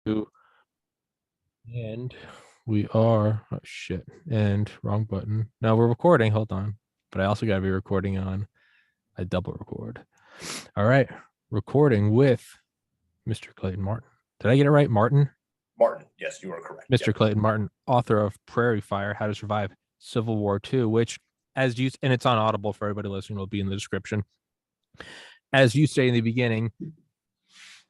And we are, oh shit, and wrong button. Now we're recording. Hold on. But I also got to be recording on a double record. All right. Recording with Mr. Clayton Martin. Did I get it right? Martin? Martin. Yes, you are correct. Mr. Clayton Martin, author of Prairie Fire, How to Survive Civil War II, which, as you, and it's on Audible for everybody listening, will be in the description. As you say in the beginning,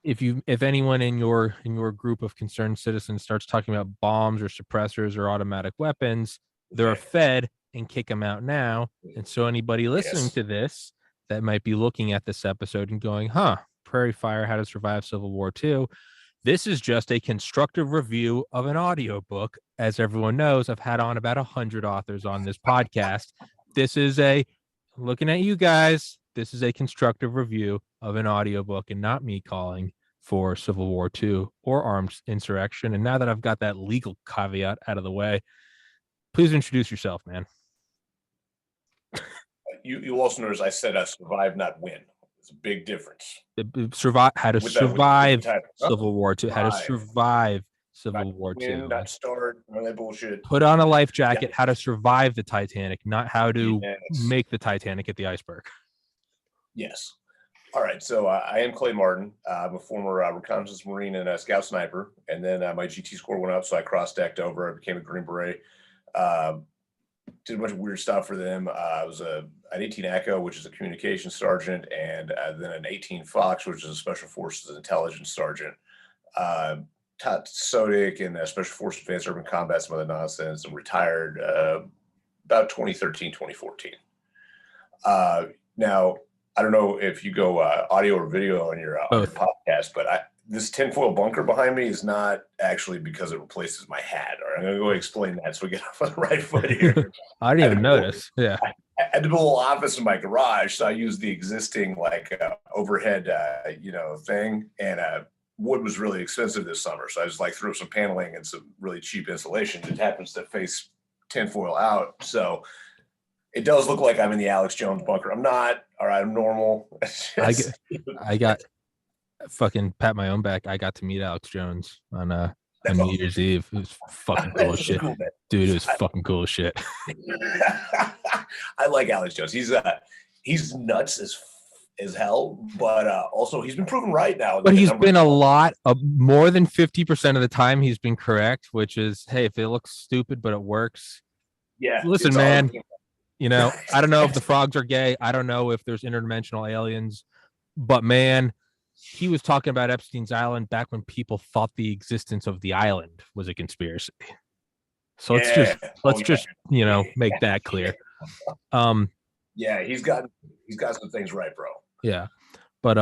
if anyone in your group of concerned citizens starts talking about bombs or suppressors or automatic weapons, they're fed and kick them out now. And so anybody listening to this that might be looking at this episode and going, Prairie Fire, How to Survive Civil War II. This is just a constructive review of an audiobook. As everyone knows, I've had on about 100 authors on this podcast. This is looking at you guys, this is a constructive review of an audiobook and not me calling for Civil War II or armed insurrection. And now that I've got that legal caveat out of the way, please introduce yourself, man. You listeners, I said survive, not win. It's a big difference. Survive, how to survive Civil War II, how to survive Civil War II. Not start, none of that bullshit. Put on a life jacket, how to survive the Titanic, not how to make the Titanic at the iceberg. Yes. All right. So I am Clay Martin. I'm a former reconnaissance Marine and a scout sniper. And then my GT score went up, so I cross-decked over. I became a Green Beret. Did a bunch of weird stuff for them. I was an 18 Echo, which is a communications sergeant, and then an 18 Fox, which is a Special Forces intelligence sergeant. Taught SODIC and Special Forces Advanced Urban Combat, some other nonsense, and retired about 2013, 2014. Now, I don't know if you go audio or video on your podcast, but this tinfoil bunker behind me is not actually because it replaces my hat. All right, I'm going to go explain that so we get off on the right foot here. I didn't even notice. Yeah. I had to build a little office in my garage, so I used the existing overhead, thing, and wood was really expensive this summer, so I just threw some paneling and some really cheap insulation. It happens to face tinfoil out, so it does look like I'm in the Alex Jones bunker. I'm not. All right, I'm normal. I got fucking pat my own back. I got to meet Alex Jones on New Year's Eve. It was fucking cool as shit. Cool, dude, it was fucking cool as shit. I like Alex Jones. He's nuts as hell, but also he's been proven right now. But he's been a lot of more than 50% of the time he's been correct, which is, hey, if it looks stupid but it works. Yeah. Listen, man. I don't know if the frogs are gay. I don't know if there's interdimensional aliens, but man, he was talking about Epstein's Island back when people thought the existence of the island was a conspiracy. So let's just make that clear. Yeah, he's got some things right, bro. Yeah. But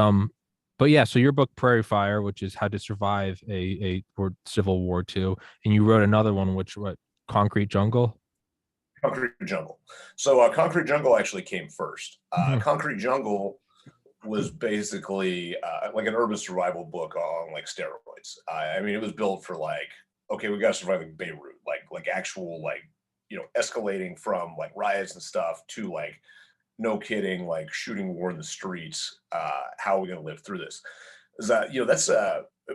yeah, so your book Prairie Fire, which is how to survive a Civil War II, and you wrote another one, Concrete Jungle? Concrete Jungle. So Concrete Jungle actually came first. Concrete Jungle was basically like an urban survival book on steroids. I mean, it was built for we got to survive in Beirut, like actual escalating from riots and stuff to no kidding, shooting war in the streets. How are we going to live through this? That's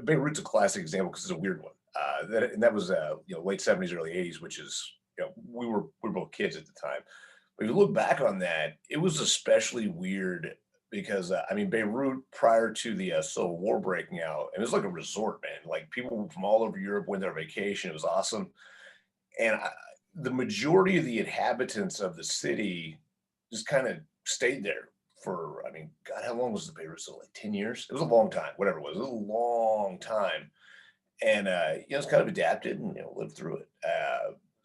Beirut's a classic example because it's a weird one. That was late 70s, early 80s, which is we were both kids at the time. But if you look back on that, it was especially weird because Beirut prior to the Civil War breaking out, it was like a resort, man. People from all over Europe went there on vacation. It was awesome, and the majority of the inhabitants of the city just kind of stayed there for, God, how long was the Beirut? So 10 years? It was a long time, whatever it was. It was a long time. And, it's kind of adapted and, lived through it.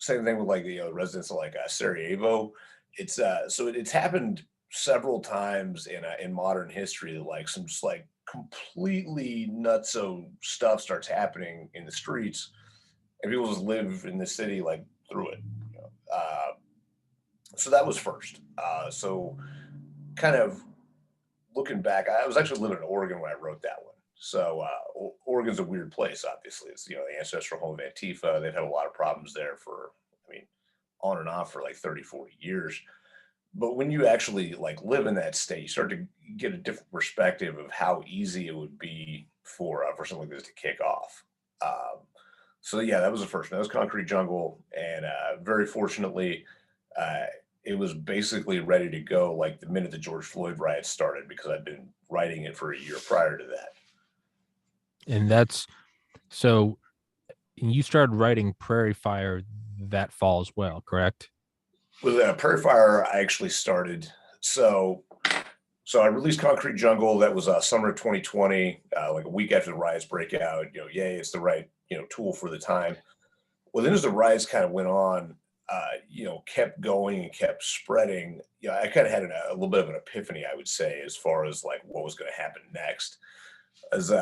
Same thing with the residents of Sarajevo. It's it's happened several times in modern history that some just completely nutso stuff starts happening in the streets and people just live in the city through it. So that was first. So kind of looking back, I was actually living in Oregon when I wrote that one. So Oregon's a weird place, obviously. It's, the ancestral home of Antifa. They've had a lot of problems there for, on and off for 30, 40 years. But when you actually live in that state, you start to get a different perspective of how easy it would be for something like this to kick off. So yeah, that was the first one. That was Concrete Jungle, and very fortunately, uh, it was basically ready to go like the minute the George Floyd riots started because I'd been writing it for a year prior to that. And that's so you started writing Prairie Fire that fall as well, correct? With Prairie Fire, I actually started. So I released Concrete Jungle. That was summer of 2020, like a week after the riots break out. Yay, it's the right tool for the time. Well, then as the riots kind of went on, kept going and kept spreading. I kind of had a little bit of an epiphany, I would say, as far as like what was going to happen next. As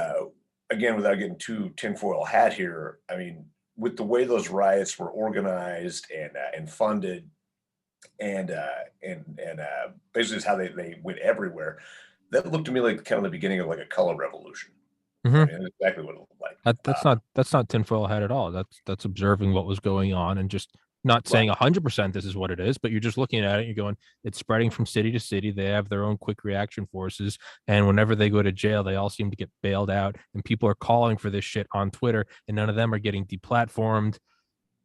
again, without getting too tinfoil hat here, I mean, with the way those riots were organized and funded, and basically it's how they went everywhere. That looked to me like kind of the beginning of like a color revolution. I Mm-hmm. mean, that's exactly what it looked like. That's not tinfoil hat at all. That's observing what was going on and just not saying Right. 100% this is what it is, but you're just looking at it. You're going, it's spreading from city to city. They have their own quick reaction forces, and whenever they go to jail, they all seem to get bailed out, and people are calling for this shit on Twitter, and none of them are getting deplatformed.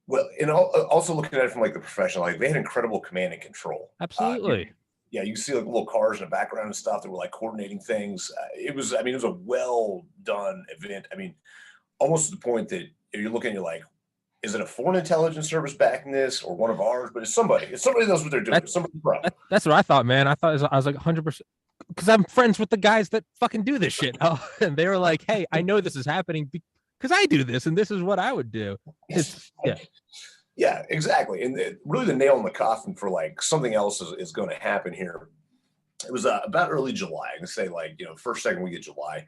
Well, and also looking at it from like the professional, like they had incredible command and control. Absolutely. Yeah, you see like little cars in the background and stuff that were like coordinating things. I mean, it was a well done event. I mean, almost to the point that you're looking, you're like, is it a foreign intelligence service backing this or one of ours? But it's somebody. It's somebody knows what they're doing. It's somebody pro. That's what I thought, man. I was like 100% because I'm friends with the guys that fucking do this shit. Oh, and they were like, "Hey, I know this is happening because I do this, and this is what I would do." It's yeah. Yeah, exactly. And really the nail in the coffin for like something else is going to happen here. It was about early July. I can say like, first, second week of July.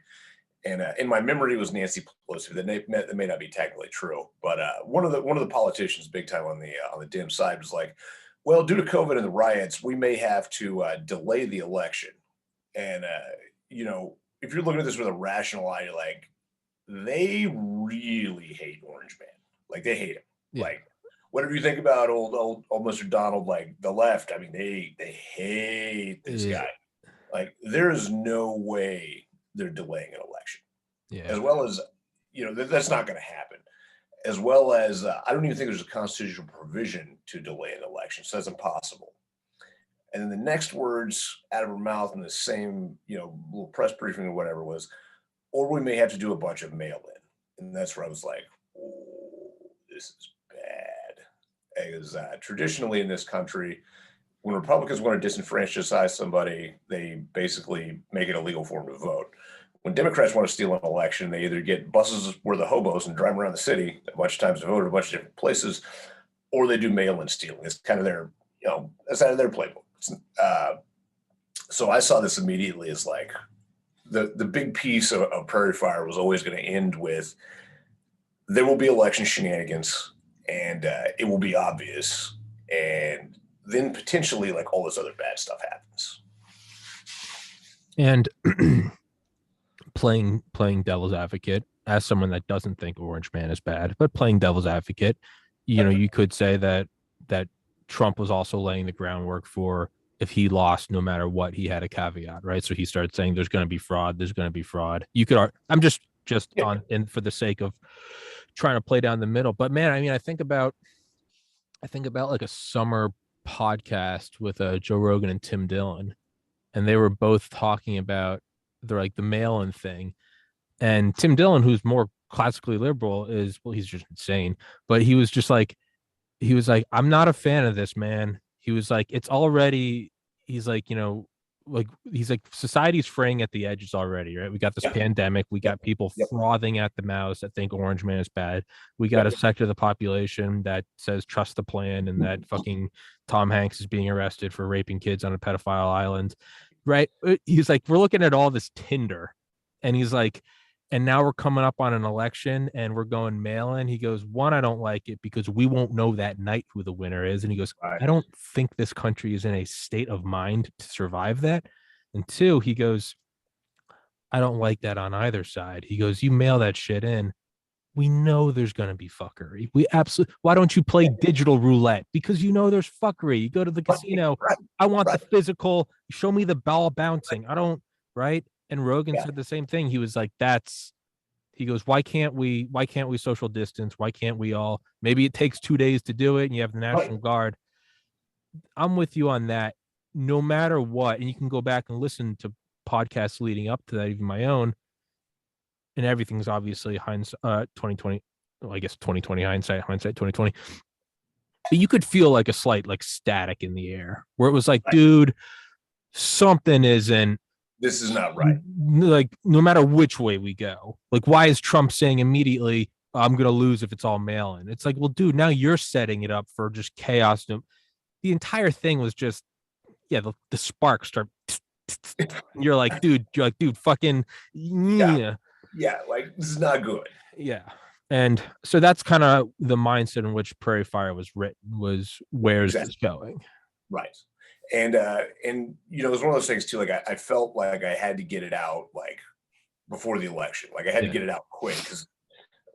And in my memory was Nancy Pelosi. That may not be technically true, but one of the politicians, big time on the Dem side, was like, "Well, due to COVID and the riots, we may have to delay the election." And if you're looking at this with a rational eye, you're like, they really hate Orange Man. Like they hate him. Yeah. Like whatever you think about old Mr. Donald, like the left, I mean, they hate this guy. Like there is no way they're delaying an election. Yeah. As well as, that's not going to happen. As well as, I don't even think there's a constitutional provision to delay an election. So that's impossible. And then the next words out of her mouth in the same, little press briefing or whatever was, or we may have to do a bunch of mail in. And that's where I was like, oh, this is bad. Because traditionally in this country, when Republicans want to disenfranchise somebody, they basically make it illegal for them to vote. When Democrats want to steal an election, they either get buses where the hobos and drive around the city a bunch of times to vote at a bunch of different places, or they do mail-in stealing. It's kind of their, that's out of their playbook. So I saw this immediately as like the big piece of Prairie Fire was always going to end with there will be election shenanigans and it will be obvious, and then potentially like all this other bad stuff happens. And playing devil's advocate as someone that doesn't think Orange Man is bad, but playing devil's advocate, you could say that Trump was also laying the groundwork for if he lost, no matter what, he had a caveat, right? So he started saying there's going to be fraud. There's going to be fraud. You could, I'm just on, and for the sake of trying to play down the middle. But man, I mean, I think about like a summer podcast with Joe Rogan and Tim Dillon, and they were both talking about the mail-in thing. And Tim Dillon, who's more classically liberal, he's just insane. But he was like, I'm not a fan of this, man. He was like, it's already, he's like, he's like, society's fraying at the edges already, right? We got this pandemic. We got people frothing at the mouths that think Orange Man is bad. We got a sector of the population that says trust the plan and that fucking Tom Hanks is being arrested for raping kids on a pedophile island, right? He's like, we're looking at all this Tinder, and he's like, and now we're coming up on an election and we're going mail in. He goes, one, I don't like it because we won't know that night who the winner is. And he goes, I don't think this country is in a state of mind to survive that. And two, he goes, I don't like that on either side. He goes, you mail that shit in. We know there's going to be fuckery. We absolutely, why don't you play digital roulette? Because there's fuckery. You go to the casino. I want the physical, show me the ball bouncing. I don't, right? And Rogan said the same thing. He was like, that's he goes, why can't we social distance? Why can't we all, maybe it takes 2 days to do it and you have the National Guard. I'm with you on that. No matter what, and you can go back and listen to podcasts leading up to that, even my own, and everything's obviously 2020. Well, I guess 2020 hindsight 2020. But you could feel like a slight like static in the air where it was like, dude, something isn't. This is not right. Like, no matter which way we go, like, why is Trump saying immediately, I'm gonna lose if it's all mail-in? It's like, well, dude, now you're setting it up for just chaos. The entire thing was just, yeah, the sparks start. You're like, dude, fucking, yeah, like this is not good. Yeah. And so that's kind of the mindset in which Prairie Fire was written, was where's this going? Right. And you know, it was one of those things too, like I felt like I had to get it out like before the election. Like I had to get it out quick because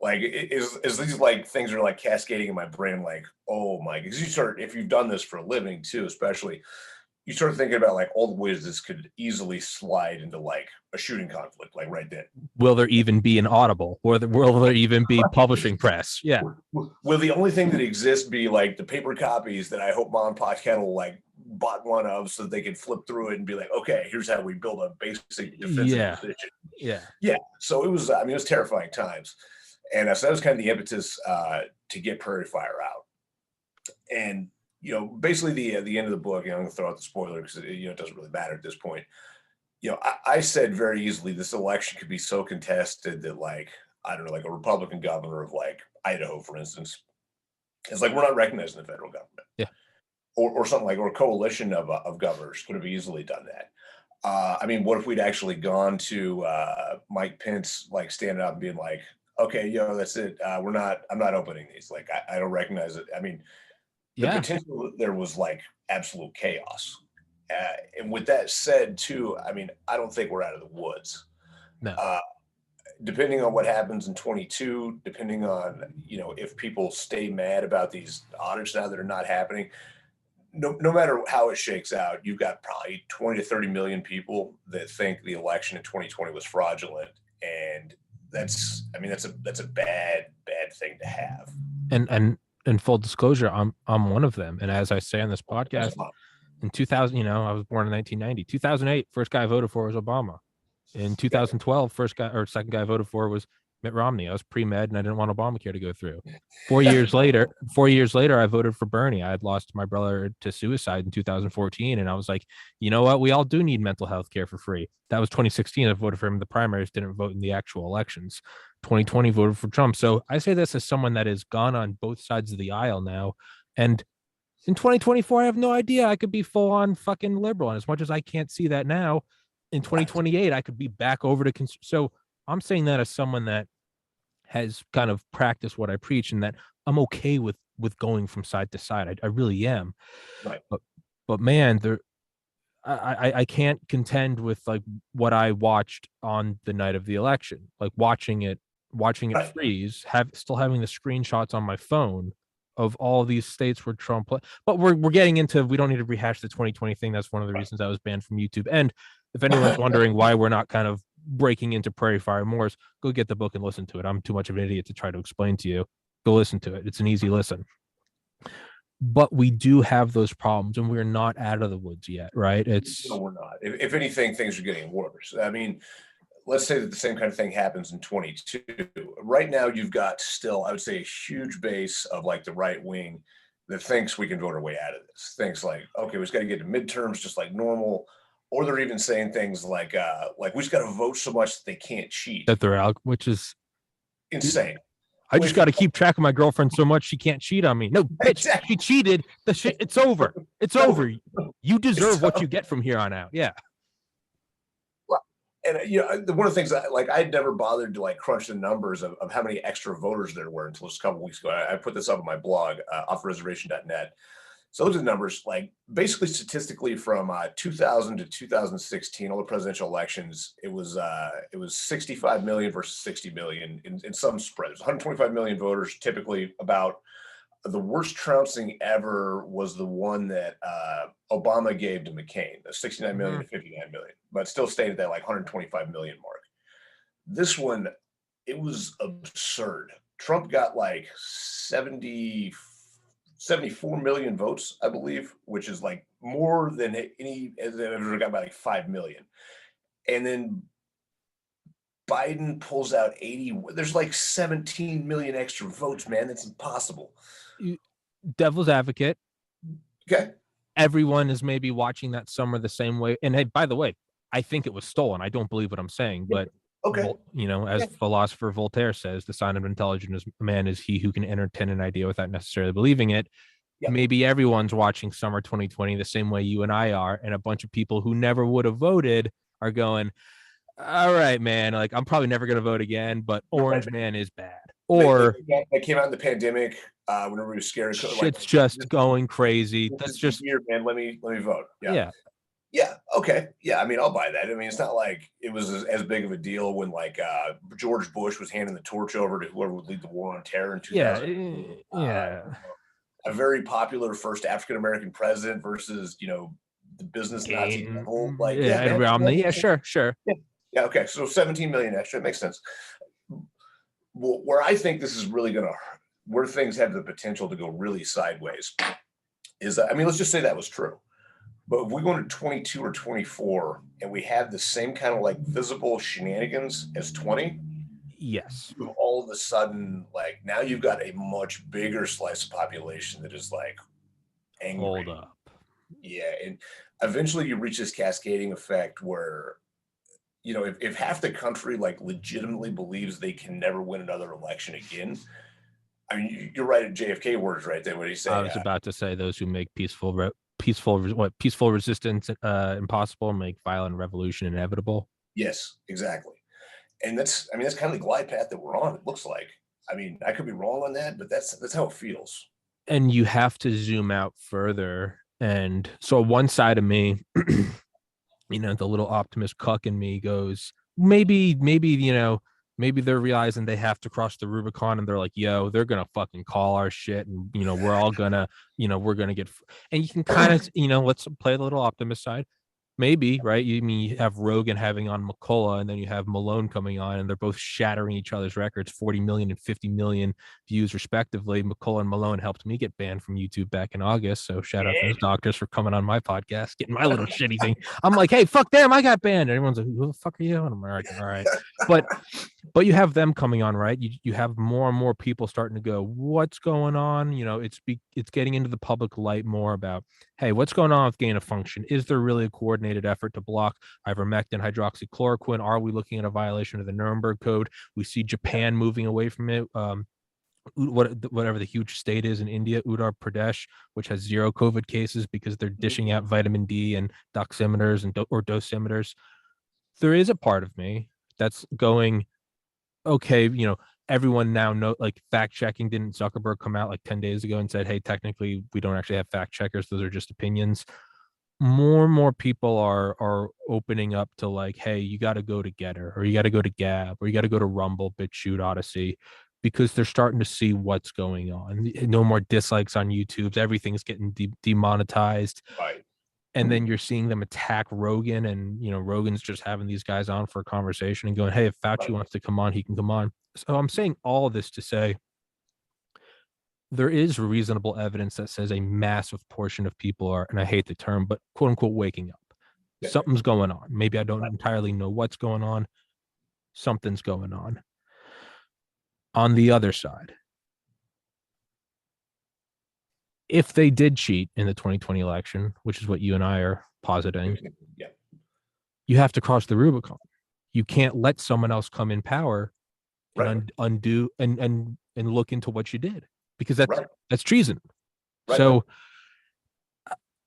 like is these like things are like cascading in my brain, like, oh my, because you start, if you've done this for a living too, especially, you start thinking about like all the ways this could easily slide into like a shooting conflict, like right then. Will there even be an Audible, or will there even be publishing press? Yeah. Will the only thing that exists be like the paper copies that I hope Mom and Pop Kettle like bought one of so that they could flip through it and be like, okay, here's how we build a basic defensive position. Yeah. So it was, I mean, it was terrifying times. And so that was kind of the impetus to get Prairie Fire out. And, you know, basically the end of the book, you know, I'm going to throw out the spoiler because, you know, it doesn't really matter at this point. You know, I said very easily this election could be so contested that, like, I don't know, like a Republican governor of like Idaho, for instance, it's like we're not recognizing the federal government. Yeah. Or something like, or a coalition of governors could have easily done that. I mean, what if we'd actually gone to Mike Pence, like standing up and being like, okay, yo, that's it. I'm not opening these. Like, I don't recognize it. I mean, the potential there was like absolute chaos. And with that said, too, I mean, I don't think we're out of the woods. No. Depending on what happens in 22, depending on, you know, if people stay mad about these audits now that are not happening, no matter how it shakes out, you've got probably 20 to 30 million people that think the election in 2020 was fraudulent. And that's a bad thing to have. And full disclosure, I'm one of them. And as I say on this podcast, in 2000, you know, I was born in 1990. 2008, first guy I voted for was Obama. In 2012, second guy I voted for was Mitt Romney. I was pre-med and I didn't want Obamacare to go through. 4 years later, I voted for Bernie. I had lost my brother to suicide in 2014. And I was like, you know what? We all do need mental health care for free. That was 2016. I voted for him in the primaries, didn't vote in the actual elections. 2020 voted for Trump. So I say this as someone that has gone on both sides of the aisle now. And in 2024, I have no idea. I could be full on fucking liberal. And as much as I can't see that now, in 2028, I could be back over to. So I'm saying that as someone that has kind of practiced what I preach, and that I'm okay with going from side to side. I really am. Right. But man, I can't contend with like what I watched on the night of the election, like watching it freeze, still having the screenshots on my phone of all these states where Trump. But we're getting into, we don't need to rehash the 2020 thing. That's one of the reasons I was banned from YouTube. And if anyone's wondering why we're not kind of breaking into Prairie Fire Moors, go get the book and listen to it. I'm too much of an idiot to try to explain to you. Go listen to it. It's an easy listen. But we do have those problems, and we're not out of the woods yet, right? No, we're not. If anything, things are getting worse. I mean, let's say that the same kind of thing happens in 22. Right now, you've got still, I would say, a huge base of like the right wing that thinks we can vote our way out of this. Thinks like, okay, we just got to get to midterms just like normal. Or they're even saying things like we just got to vote so much that they can't cheat. That they're out, which is insane. I just got to keep track of my girlfriend so much she can't cheat on me. No, bitch, exactly. She cheated. The shit, it's over. It's over. You deserve what you get from here on out. Yeah. Well, and you know, one of the things that, like, I'd never bothered to like crunch the numbers of how many extra voters there were until just a couple of weeks ago. I put this up on my blog, offreservation.net. So those are the numbers, like basically statistically from 2000 to 2016, all the presidential elections, it was 65 million versus 60 million in some spreads. 125 million voters, typically. About the worst trouncing ever was the one that Obama gave to McCain, the 69 million to 59 million, but still stayed at that like 125 million mark. This one it was absurd. Trump got like 74 million votes, I believe, which is like more than any has ever got by like 5 million. And then Biden pulls out 80. There's like 17 million extra votes, man. That's impossible. Devil's advocate. Okay. Everyone is maybe watching that summer the same way. And hey, by the way, I think it was stolen. I don't believe what I'm saying, but okay. As philosopher Voltaire says, the sign of an intelligent man is he who can entertain an idea without necessarily believing it. Yep. Maybe everyone's watching summer 2020 the same way you and I are, and a bunch of people who never would have voted are going, all right, man, like I'm probably never going to vote again, but Orange Man is bad. Or they came out in the pandemic whenever we were scared. Shit's just going crazy. That's just year, man. Let me vote. Yeah. Yeah. Okay. Yeah. I mean, I'll buy that. I mean, it's not like it was as big of a deal when like George Bush was handing the torch over to whoever would lead the war on terror in 2000. Yeah. A very popular first African American president versus the business Nazi devil. Like sure. Yeah. Okay. So 17 million extra. It makes sense. Well, where I think this is really where things have the potential to go really sideways is, I mean, let's just say that was true. But if we go into 22 or 24 and we have the same kind of like visible shenanigans as 20, yes, all of a sudden, like now you've got a much bigger slice of population that is like angry. Hold up. Yeah. And eventually you reach this cascading effect where, if half the country like legitimately believes they can never win another election again, I mean, you're right at JFK words right there. What he said. I was about to say those who make peaceful resistance impossible, make violent revolution inevitable. Yes, exactly. And that's kind of the glide path that we're on. It looks like. I mean, I could be wrong on that, but that's how it feels. And you have to zoom out further. And so one side of me, the little optimist cuck in me goes, maybe they're realizing they have to cross the Rubicon and they're like, yo, they're going to fucking call our shit. And, we're all gonna, we're going to get, and you can kind of, let's play the little optimist side. Maybe, right? You have Rogan having on McCullough, and then you have Malone coming on, and they're both shattering each other's records, 40 million and 50 million views respectively. McCullough and Malone helped me get banned from YouTube back in August. So shout out to those doctors for coming on my podcast, getting my little shitty thing. I'm like, hey, fuck them, I got banned. And everyone's like, who the fuck are you? And I'm like, all right. But you have them coming on, right? You have more and more people starting to go, what's going on? It's getting into the public light more about, hey, what's going on with gain of function? Is there really a coordinated effort to block ivermectin, hydroxychloroquine? Are we looking at a violation of the Nuremberg Code? We see Japan moving away from it. Whatever the huge state is in India, Uttar Pradesh, which has 0 COVID cases because they're dishing out vitamin D and doximeters or dosimeters. There is a part of me that's going, okay, everyone now know, like, fact checking. Didn't Zuckerberg come out like 10 days ago and said, hey, technically we don't actually have fact checkers, those are just opinions? More and more people are opening up to like, hey, you got to go to Getter, or you got to go to Gab, or you got to go to Rumble, BitChute, Odyssey, because they're starting to see what's going on. No more dislikes on YouTube. Everything's getting demonetized. Right. And then you're seeing them attack Rogan, and Rogan's just having these guys on for a conversation and going, hey, if Fauci wants to come on, he can come on. So I'm saying all of this to say there is reasonable evidence that says a massive portion of people are, and I hate the term, but quote unquote waking up. Yeah. Something's going on. Maybe I don't entirely know what's going on. Something's going on. On the other side, if they did cheat in the 2020 election, which is what you and I are positing, you have to cross the Rubicon. You can't let someone else come in power and undo and look into what you did, because that's treason. Right. So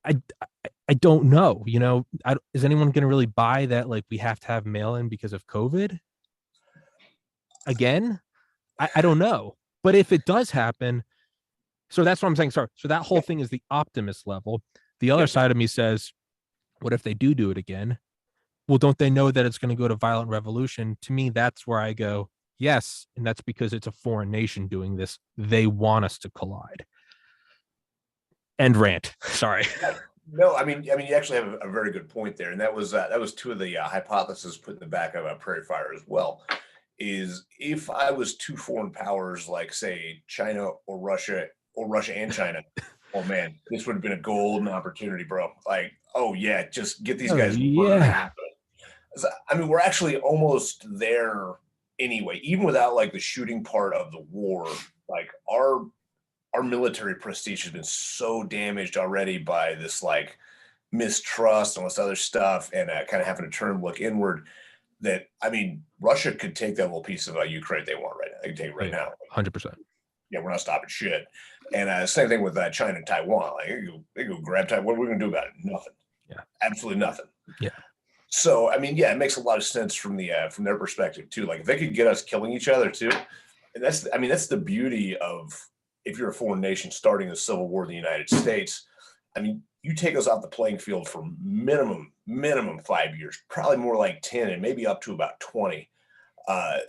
I don't know, is anyone going to really buy that? Like, we have to have mail-in because of COVID again? I don't know. But if it does happen, so that's what I'm saying. Sorry. So that whole thing is the optimist level. The other side of me says, what if they do it again? Well, don't they know that it's going to go to violent revolution? To me, that's where I go, yes. And that's because it's a foreign nation doing this. They want us to collide. End rant. Sorry. No, I mean, you actually have a very good point there. And that was two of the hypotheses put in the back of a Prairie Fire as well, is if I was two foreign powers like, say, China or Russia and China, oh man, this would have been a golden opportunity, bro. Like, oh yeah, just get these Oh guys. yeah. I mean, we're actually almost there anyway, even without like the shooting part of the war. Like our military prestige has been so damaged already by this like mistrust and all this other stuff, and kind of having to turn look inward. That, I mean, Russia could take that little piece of Ukraine they want right now. They can take it right now. 100%. Yeah, we're not stopping shit. And same thing with China and Taiwan. Like they go grab Taiwan. What are we going to do about it? Nothing. Yeah, absolutely nothing. Yeah. So I mean, yeah, it makes a lot of sense from their perspective too. Like if they could get us killing each other too, and that's the beauty of if you're a foreign nation starting a civil war in the United States. I mean, you take us off the playing field for minimum 5 years, probably more like 10, and maybe up to about 20,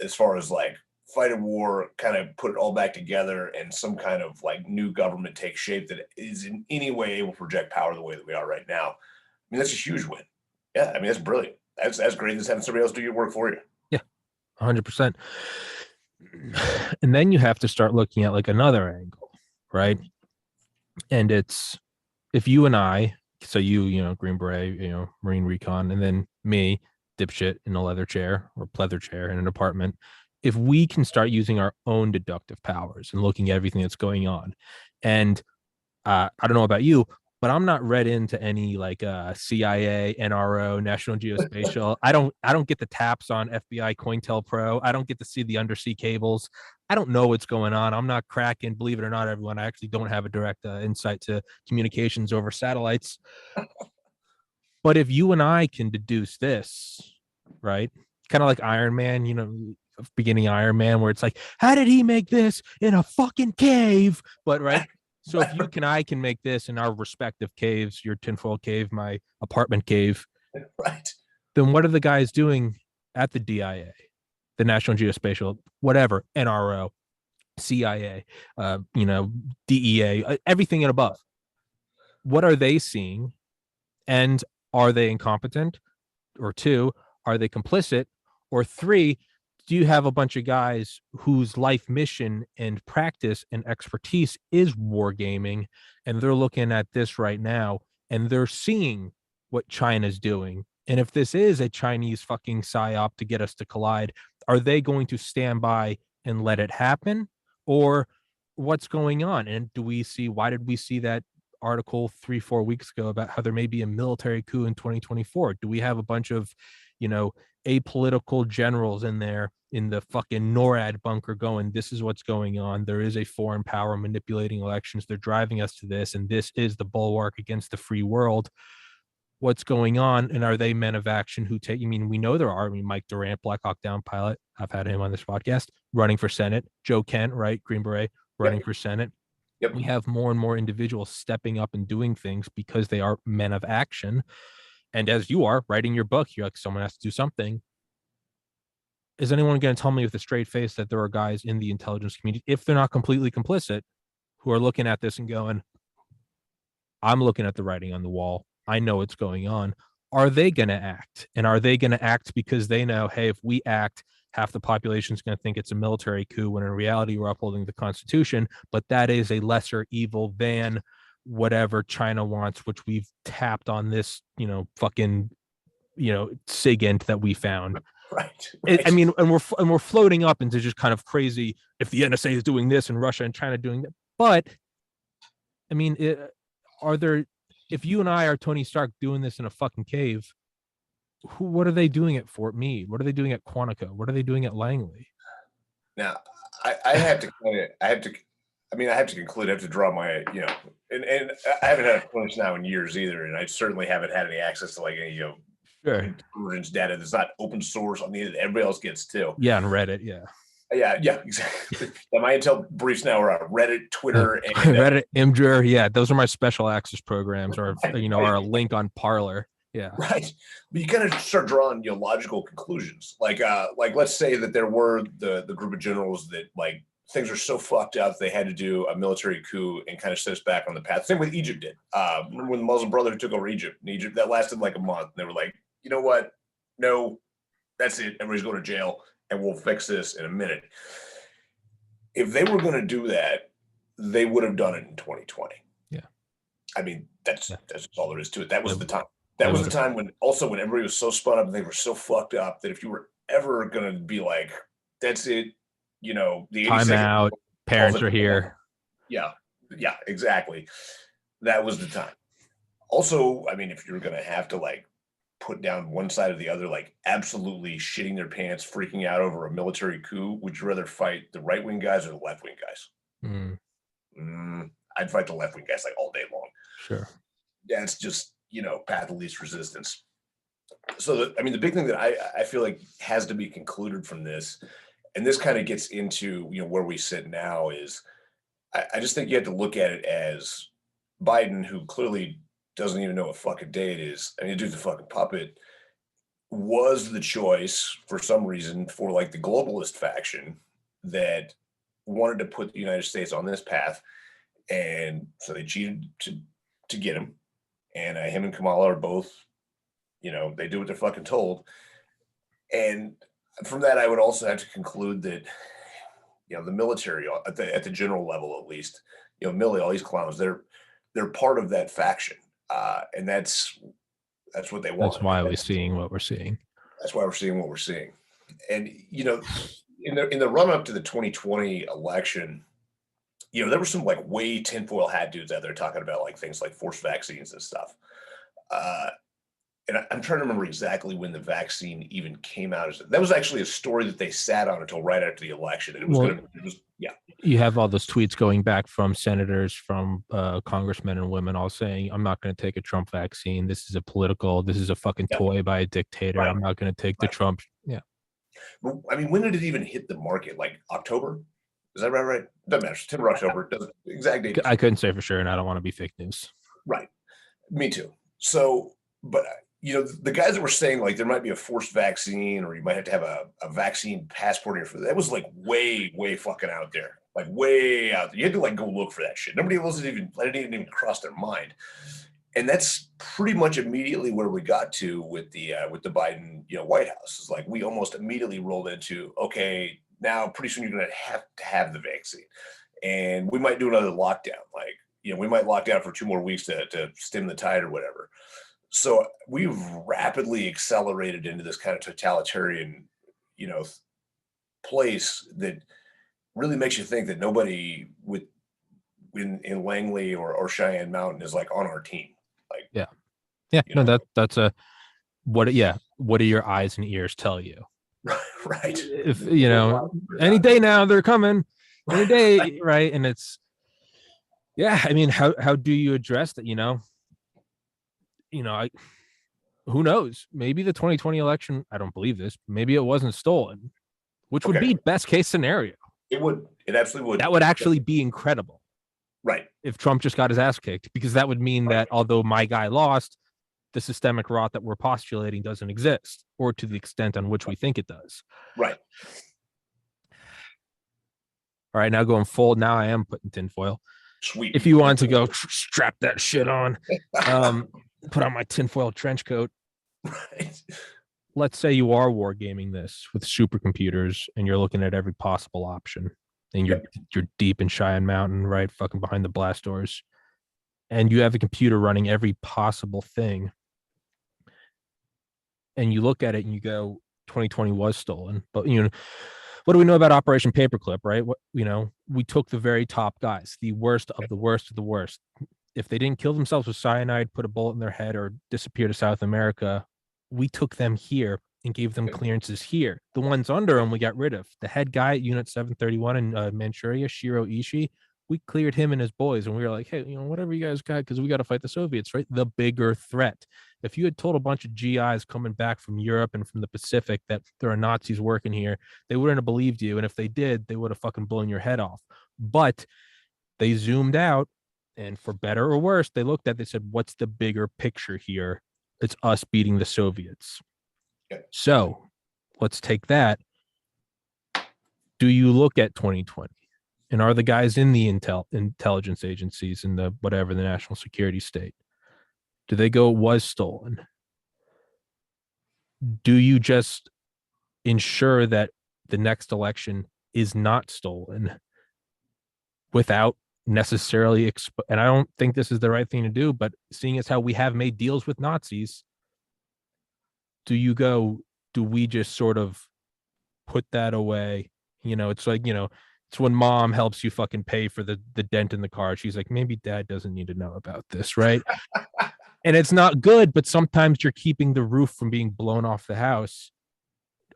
as far as like fight a war, kind of put it all back together, and some kind of like new government takes shape that is in any way able to project power the way that we are right now. I mean, that's a huge win. Yeah, I mean, that's brilliant. That's great. Just having somebody else do your work for you. Yeah, 100%. And then you have to start looking at like another angle, right? And it's if you and I, so you Green Beret, Marine Recon, and then me, dipshit in a leather chair or pleather chair in an apartment, if we can start using our own deductive powers and looking at everything that's going on, and I don't know about you, but I'm not read into any like CIA, NRO, National Geospatial. I don't get the taps on FBI COINTELPRO. I don't get to see the undersea cables. I don't know what's going on. I'm not cracking, believe it or not, everyone. I actually don't have a direct insight to communications over satellites. But if you and I can deduce this, right? Kind of like Iron Man, beginning Iron Man, where it's like, how did he make this in a fucking cave? But right. So if you I can make this in our respective caves, your tinfoil cave, my apartment cave, right? Then what are the guys doing at the DIA, the National Geospatial, whatever, NRO, CIA, DEA, everything and above? What are they seeing? And are they incompetent? Or two, are they complicit? Or three, do you have a bunch of guys whose life mission and practice and expertise is wargaming, and they're looking at this right now and they're seeing what China's doing? And if this is a Chinese fucking psyop to get us to collide, are they going to stand by and let it happen? Or what's going on? And why did we see that article 3-4 weeks ago about how there may be a military coup in 2024? Do we have a bunch of apolitical generals in there in the fucking NORAD bunker going, this is what's going on, there is a foreign power manipulating elections, they're driving us to this, and this is the bulwark against the free world? What's going on? And are they men of action who take, we know there are. Mike Durant, Black Hawk Down pilot, I've had him on this podcast, running for Senate. Joe Kent, right, Green Beret, running for Senate. Yep. We have more and more individuals stepping up and doing things because they are men of action. And as you are writing your book, you're like, someone has to do something. Is anyone going to tell me with a straight face that there are guys in the intelligence community, if they're not completely complicit, who are looking at this and going, I'm looking at the writing on the wall, I know what's going on? Are they going to act? And are they going to act because they know, hey, if we act, half the population is going to think it's a military coup, when in reality we're upholding the Constitution, but that is a lesser evil than whatever China wants, which we've tapped on this, fucking, SIGINT that we found. Right. And we're floating up into just kind of crazy, if the NSA is doing this and Russia and China doing that. But if you and I are Tony Stark doing this in a fucking cave, what are they doing at Fort Meade? What are they doing at Quantico? What are they doing at Langley? Now, I have to conclude, I have to draw my, and I haven't had a clinch now in years either, and I certainly haven't had any access to like any, intelligence data that's not open source on the internet. Everybody else gets too. Yeah, on Reddit, yeah. Yeah, exactly. My intel briefs now are on Reddit, Twitter, and Reddit, Imgur. Yeah, those are my special access programs, or or a link on Parler. Yeah, right. But you kind of start drawing logical conclusions. Like let's say that there were the group of generals that like things are so fucked up they had to do a military coup and kind of set us back on the path. Same with Egypt did. Remember when the Muslim Brotherhood took over Egypt? And Egypt that lasted like a month. And they were like, you know what? No, that's it. Everybody's going to jail. and we'll fix this in a minute. If they were going to do that, they would have done it in 2020. Yeah. I mean, that's all there is to it. That was the time. They That was the would've- time when everybody was so spun up and they were so fucked up that if you were ever going to be like, that's it, you know, the 82nd Timeout. Parents are here. Yeah, exactly. That was the time. Also, I mean, if you're going to have to like put down one side or the other, like absolutely shitting their pants, freaking out over a military coup, would you rather fight the right wing guys or the left wing guys? I'd fight the left wing guys like all day long. Sure. That's just, you know, path of least resistance. So, I mean, the big thing that I feel like has to be concluded from this, and this kind of gets into, you know, where we sit now, is I just think you have to look at it as Biden, who clearly doesn't even know what fucking day it is. I mean, the dude's a fucking puppet, was the choice for some reason for like the globalist faction that wanted to put the United States on this path. And so they cheated to get him. And him and Kamala are both, you know, they do what they're fucking told. And from that, I would also have to conclude that, you know, the military at the general level, at least, you know, Milley, all these clowns, they're part of that faction. And that's what they want. That's why we're seeing what we're seeing. That's why we're seeing what we're seeing. And, you know, in the run up to the 2020 election, you know, there were some like way tinfoil hat dudes out there talking about like things like forced vaccines and stuff. And I'm trying to remember exactly when the vaccine even came out. That was actually a story that they sat on until right after the election. And it was You have all those tweets going back from senators, from congressmen and women, all saying, I'm not going to take a Trump vaccine. This is a fucking toy by a dictator. Right. I'm not going to take the Trump. Yeah. Well, I mean, when did it even hit the market? Like October? Is that right? Doesn't matter. September, October. Doesn't exact date. I couldn't say for sure, and I don't want to be fake news. Right. Me too. So, but you know, the guys that were saying like there might be a forced vaccine, or you might have to have a vaccine passport here for that, was like way fucking out there. Like way out there. You had to like go look for that shit. Nobody else didn't even cross their mind. And that's pretty much immediately where we got to with the Biden, you know, White House. It's like we almost immediately rolled into, okay, now pretty soon you're going to have the vaccine, and we might do another lockdown. Like, you know, we might lock down for 2 more weeks to stem the tide or whatever. So we've rapidly accelerated into this kind of totalitarian, you know, place that really makes you think that nobody in Langley or Cheyenne Mountain is like on our team. Like, no, that's a what do your eyes and ears tell you? Right. If you know, any day now they're coming, any day, right? And it's, I mean, how do you address that? You know, who knows? Maybe the 2020 election, I don't believe this, maybe it wasn't stolen, which would be best case scenario. It would. It absolutely would. That would actually be incredible. Right. If Trump just got his ass kicked, because that would mean that although my guy lost, the systemic rot that we're postulating doesn't exist, or to the extent on which we think it does. Right. All right, now going full. Now I am putting tinfoil. Sweet. If you want to go strap that shit on, put on my tinfoil trench coat. Right. Let's say you are wargaming this with supercomputers and you're looking at every possible option, and you're deep in Cheyenne Mountain, right, fucking behind the blast doors, and you have a computer running every possible thing, and you look at it and you go, 2020 was stolen. But you know, what do we know about Operation Paperclip, right? What, you know, we took the very top guys, the worst of the worst of the worst. If they didn't kill themselves with cyanide, put a bullet in their head, or disappear to South America, we took them here and gave them clearances here. The ones under them we got rid of. The head guy at Unit 731 in Manchuria, Shiro Ishii, we cleared him and his boys, and we were like, hey, you know, whatever you guys got, because we got to fight the Soviets, right? The bigger threat. If you had told a bunch of GIs coming back from Europe and from the Pacific that there are Nazis working here, they wouldn't have believed you. And if they did, they would have fucking blown your head off. But they zoomed out, and for better or worse, they said, what's the bigger picture here? It's us beating the Soviets. So let's take that. Do you look at 2020? And are the guys in the intelligence agencies and the national security state, do they go, it was stolen? Do you just ensure that the next election is not stolen without necessarily and I don't think this is the right thing to do, but seeing as how we have made deals with Nazis, do we just sort of put that away? It's like, it's when mom helps you fucking pay for the dent in the car. She's like, maybe dad doesn't need to know about this, right? And it's not good, but sometimes you're keeping the roof from being blown off the house.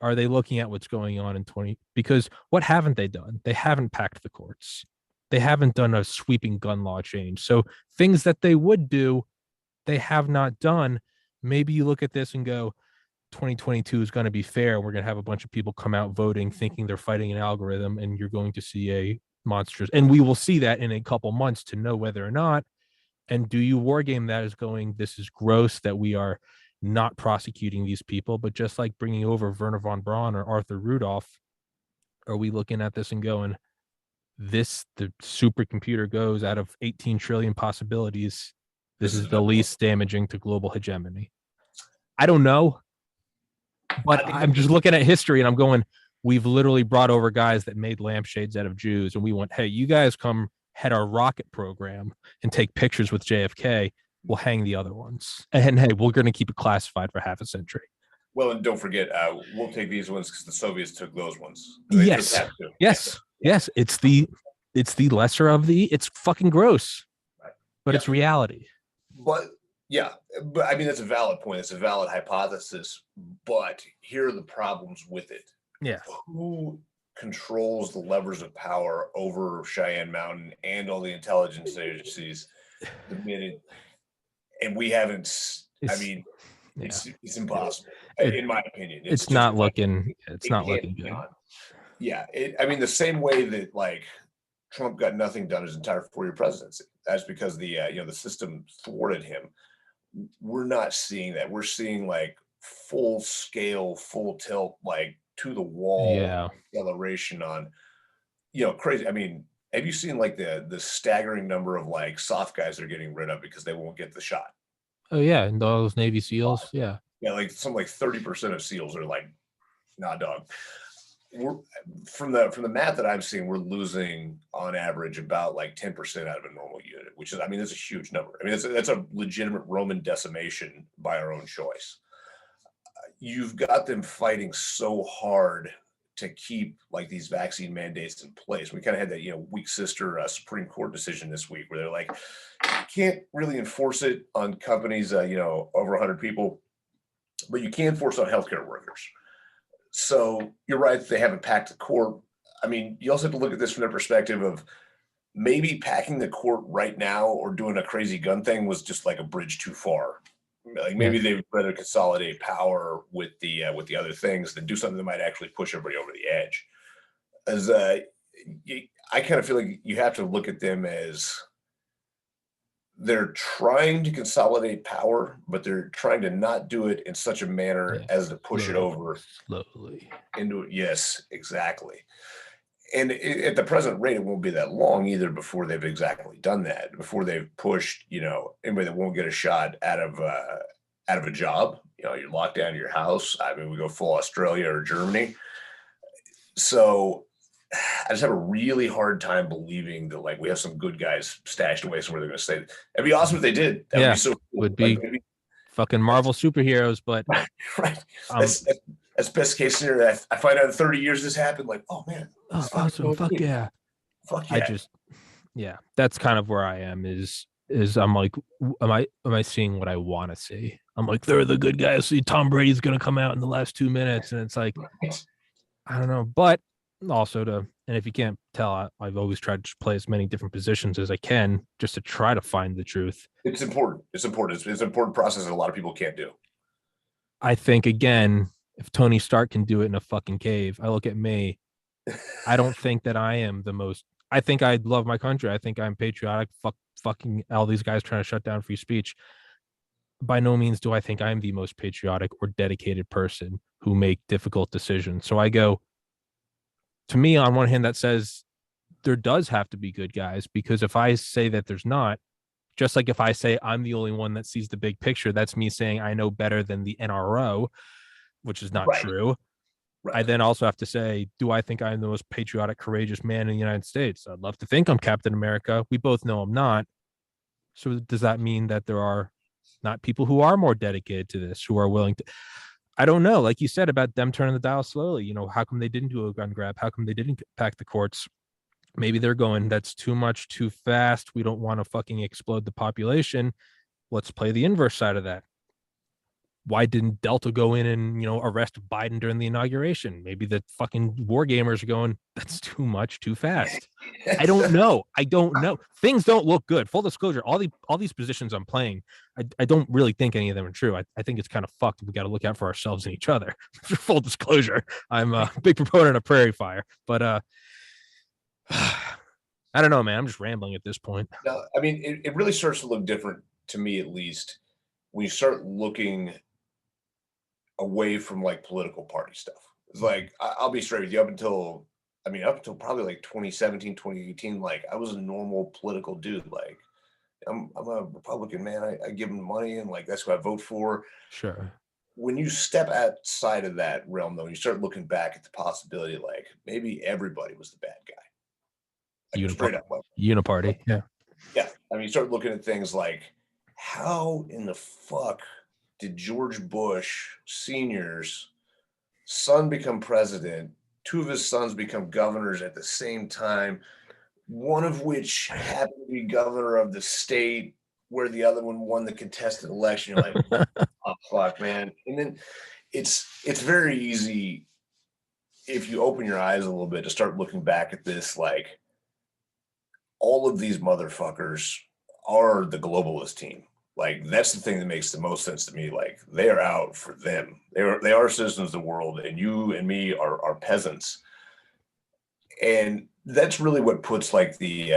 Are they looking at what's going on in 20? Because what haven't they done? They haven't packed the courts. They haven't done a sweeping gun law change. So things that they would do, they have not done. Maybe you look at this and go, 2022 is going to be fair. We're going to have a bunch of people come out voting thinking they're fighting an algorithm, and you're going to see a monstrous, and we will see that in a couple months to know whether or not. And do you war game that as going, this is gross that we are not prosecuting these people, but just like bringing over Werner von Braun or Arthur Rudolph, are we looking at this and going, the supercomputer goes out of 18 trillion possibilities, this is the least damaging to global hegemony? I don't know, but I'm just looking at history and I'm going, we've literally brought over guys that made lampshades out of Jews, and we went, hey, you guys come head our rocket program and take pictures with JFK. We'll hang the other ones. And hey, we're going to keep it classified for half a century. Well, and don't forget, we'll take these ones because the Soviets took those ones. Yes. It's the lesser of the. It's fucking gross, right. But it's reality. But I mean, that's a valid point. It's a valid hypothesis. But here are the problems with it. Yeah. Who controls the levers of power over Cheyenne Mountain and all the intelligence agencies? And we haven't. It's impossible, in my opinion. It's not looking. It's not looking good. Yeah, the same way that like Trump got nothing done his entire 4-year presidency. That's because the system thwarted him. We're not seeing that. We're seeing like full scale, full tilt, like to the wall acceleration on, crazy. I mean, have you seen like the staggering number of like soft guys they're getting rid of because they won't get the shot? Oh yeah, and all those Navy SEALs, yeah, like some like 30% of SEALs are like, nah, dog. We're from the math that I'm seeing, we're losing on average about like 10% out of a normal unit, which is, that's a huge number. That's a legitimate Roman decimation by our own choice. You've got them fighting so hard to keep like these vaccine mandates in place. We kind of had that, weak sister Supreme Court decision this week where they're like, you can't really enforce it on companies, over 100 people, but you can force it on healthcare workers. So you're right, they haven't packed the court. You also have to look at this from the perspective of maybe packing the court right now or doing a crazy gun thing was just like a bridge too far. Like maybe they would rather consolidate power with the other things than do something that might actually push everybody over the edge. As I kind of feel like you have to look at them as they're trying to consolidate power, but they're trying to not do it in such a manner as to push it over slowly into it. Yes, exactly. And at the present rate, it won't be that long either before they've exactly done that, before they've pushed, anybody that won't get a shot out of a job, you're locked down to your house. We go full Australia or Germany. So I just have a really hard time believing that like we have some good guys stashed away somewhere. They're going to say it'd be awesome if they did. That would be so cool. Would be like, fucking Marvel superheroes, but right. That's best case scenario. I find out in 30 years this happened. Like, oh man, awesome! Fuck yeah! That's kind of where I am. Is I'm like, am I seeing what I want to see? I'm like, they're the good guys. See, Tom Brady's going to come out in the last 2 minutes, and it's like, I don't know, but also and if you can't tell, I've always tried to play as many different positions as I can just to try to find the truth. It's important. It's an important process that a lot of people can't do. I think, again, if Tony Stark can do it in a fucking cave, I look at me. I don't think that I am the most. I think I love my country. I think I'm patriotic. Fucking all these guys trying to shut down free speech. By no means do I think I'm the most patriotic or dedicated person who make difficult decisions. So I go, to me, on one hand, that says there does have to be good guys, because if I say that there's not, just like if I say I'm the only one that sees the big picture, that's me saying I know better than the NRO, which is not true. I then also have to say, do I think I'm the most patriotic, courageous man in the United States? I'd love to think I'm Captain America. We both know I'm not. So does that mean that there are not people who are more dedicated to this, who are willing to? I don't know. Like you said about them turning the dial slowly, how come they didn't do a gun grab? How come they didn't pack the courts? Maybe they're going, that's too much, too fast. We don't want to fucking explode the population. Let's play the inverse side of that. Why didn't Delta go in and arrest Biden during the inauguration? Maybe the fucking war gamers are going, that's too much, too fast. I don't know. Things don't look good. Full disclosure, all these positions I'm playing, I don't really think any of them are true. I think it's kind of fucked. We got to look out for ourselves and each other. Full disclosure, I'm a big proponent of prairie fire, but I don't know, man. I'm just rambling at this point. No, I mean, it really starts to look different to me, at least, when you start looking away from like political party stuff. It's like, I'll be straight with you, up until probably like 2017, 2018, like I was a normal political dude. Like I'm a Republican, man. I give them money and like that's who I vote for. Sure. When you step outside of that realm, though, you start looking back at the possibility, like maybe everybody was the bad guy. Like straight up, like, Uniparty. Yeah. Yeah. I mean, you start looking at things like, how in the fuck did George Bush Sr.'s son become president? Two of his sons become governors at the same time, one of which happened to be governor of the state where the other one won the contested election. You're like, oh, fuck, man. And then it's very easy, if you open your eyes a little bit, to start looking back at this, like all of these motherfuckers are the globalist team. Like that's the thing that makes the most sense to me. Like they are out for them. They are citizens of the world, and you and me are peasants. And that's really what puts like the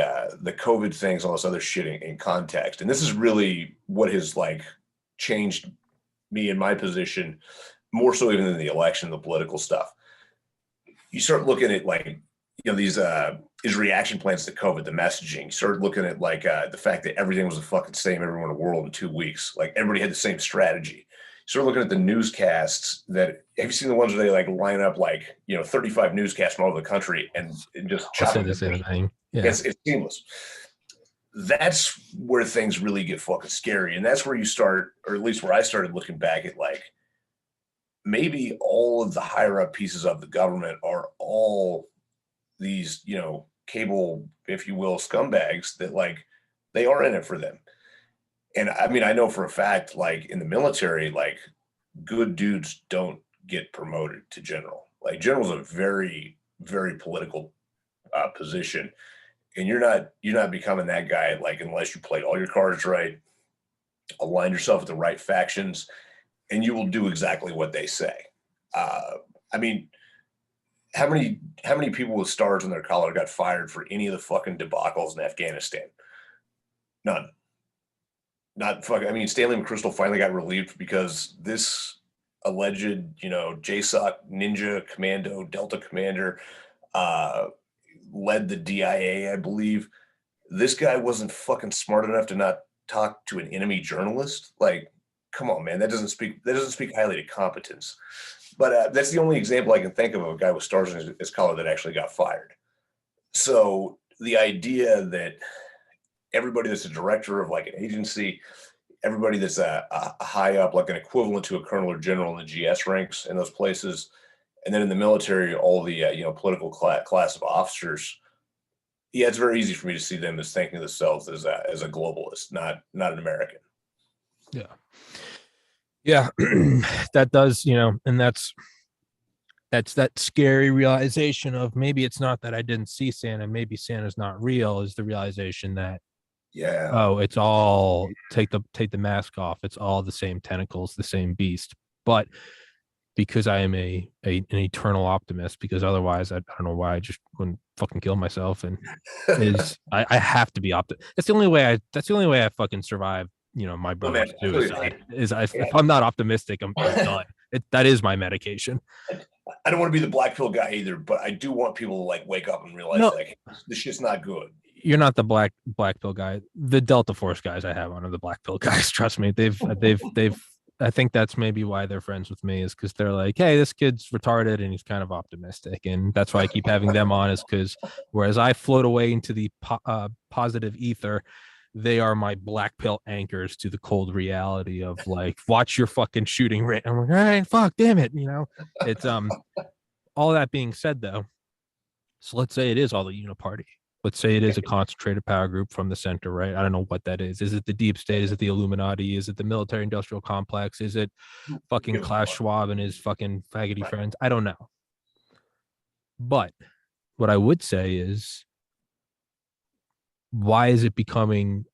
COVID things, all this other shit in context. And this is really what has like changed me in my position, more so even than the election, the political stuff. You start looking at like, these reaction plans to COVID, the messaging. You start looking at like the fact that everything was the fucking same everywhere in the world in 2 weeks. Like everybody had the same strategy. You start looking at the newscasts have you seen the ones where they like line up like 35 newscasts from all over the country and just chop the same thing? Yeah. It's seamless. That's where things really get fucking scary, and that's where you start, or at least where I started looking back at like maybe all of the higher up pieces of the government are all these, cable, if you will, scumbags that like they are in it for them. And I mean, I know for a fact, like in the military, like good dudes don't get promoted to general. Like general's a very, very political position, and you're not becoming that guy like unless you play all your cards right, align yourself with the right factions, and you will do exactly what they say. I mean, how many people with stars on their collar got fired for any of the fucking debacles in Afghanistan? None. Not fucking. I mean, Stanley McChrystal finally got relieved because this alleged, JSOC ninja commando, Delta commander, led the DIA, I believe. This guy wasn't fucking smart enough to not talk to an enemy journalist. Like, come on, man. That doesn't speak highly to competence. But that's the only example I can think of a guy with stars in his collar that actually got fired. So the idea that everybody that's a director of like an agency, everybody that's a high up, like an equivalent to a colonel or general in the GS ranks in those places, and then in the military, all the political class of officers. Yeah, it's very easy for me to see them as thinking of themselves as a globalist, not an American. Yeah. Yeah, that does, and that's that scary realization of maybe it's not that I didn't see Santa, maybe Santa's not real, is the realization that, it's all take the mask off. It's all the same tentacles, the same beast. But because I am an eternal optimist, because otherwise I don't know why I just wouldn't fucking kill myself. And I have to be optimistic. That's the only way I fucking survive. My brother's suicide is if I'm not optimistic, I'm done. That is my medication. I don't want to be the black pill guy either, but I do want people to like wake up and realize like this shit's not good. You're not the black pill guy. The Delta Force guys I have on are the black pill guys. Trust me, they've I think that's maybe why they're friends with me, is because they're like, hey, this kid's retarded and he's kind of optimistic. And that's why I keep having them on, is because whereas I float away into the positive ether, they are my black pill anchors to the cold reality of like, watch your fucking shooting rate. I'm like, all right, fuck, damn it. It's all that being said though. So let's say it is all the uniparty. Let's say it is a concentrated power group from the center, right? I don't know what that is. Is it the deep state? Is it the Illuminati? Is it the military industrial complex? Is it fucking Klaus Schwab and his fucking faggoty friends? I don't know. But what I would say is, why is it accelerating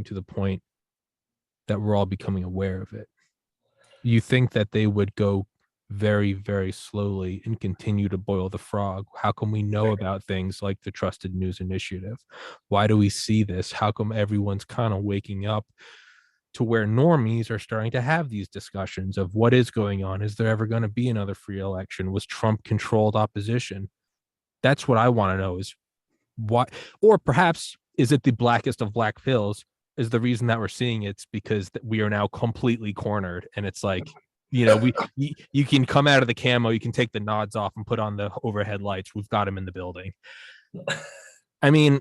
to the point that we're all becoming aware of it? You think that they would go very, very slowly and continue to boil the frog? How come we know about things like the Trusted News Initiative? Why do we see this? How come everyone's kind of waking up to where normies are starting to have these discussions of what is going on? Is there ever going to be another free election? Was Trump controlled opposition? That's what I want to know, is why, or perhaps is it the blackest of black pills? Is the reason that we're seeing it's because we are now completely cornered, and it's like, you can come out of the camo, you can take the nods off and put on the overhead lights. We've got him in the building. I mean,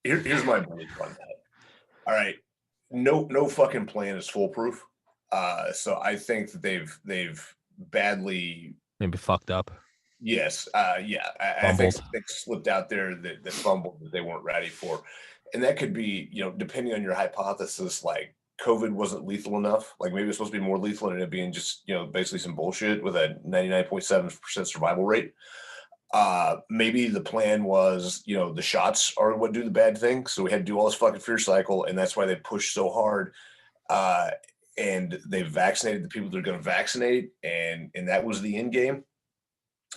here's my belief on that. All right, no fucking plan is foolproof. So I think that they've badly maybe fucked up. Yes, yeah, I think they slipped out there that fumbled that they weren't ready for, and that could be, depending on your hypothesis, like COVID wasn't lethal enough. Like maybe it's supposed to be more lethal, and it being just basically some bullshit with a 99.7% survival rate. Maybe the plan was, the shots are what do the bad thing, so we had to do all this fucking fear cycle, and that's why they pushed so hard. And they vaccinated the people that are going to vaccinate, and that was the end game.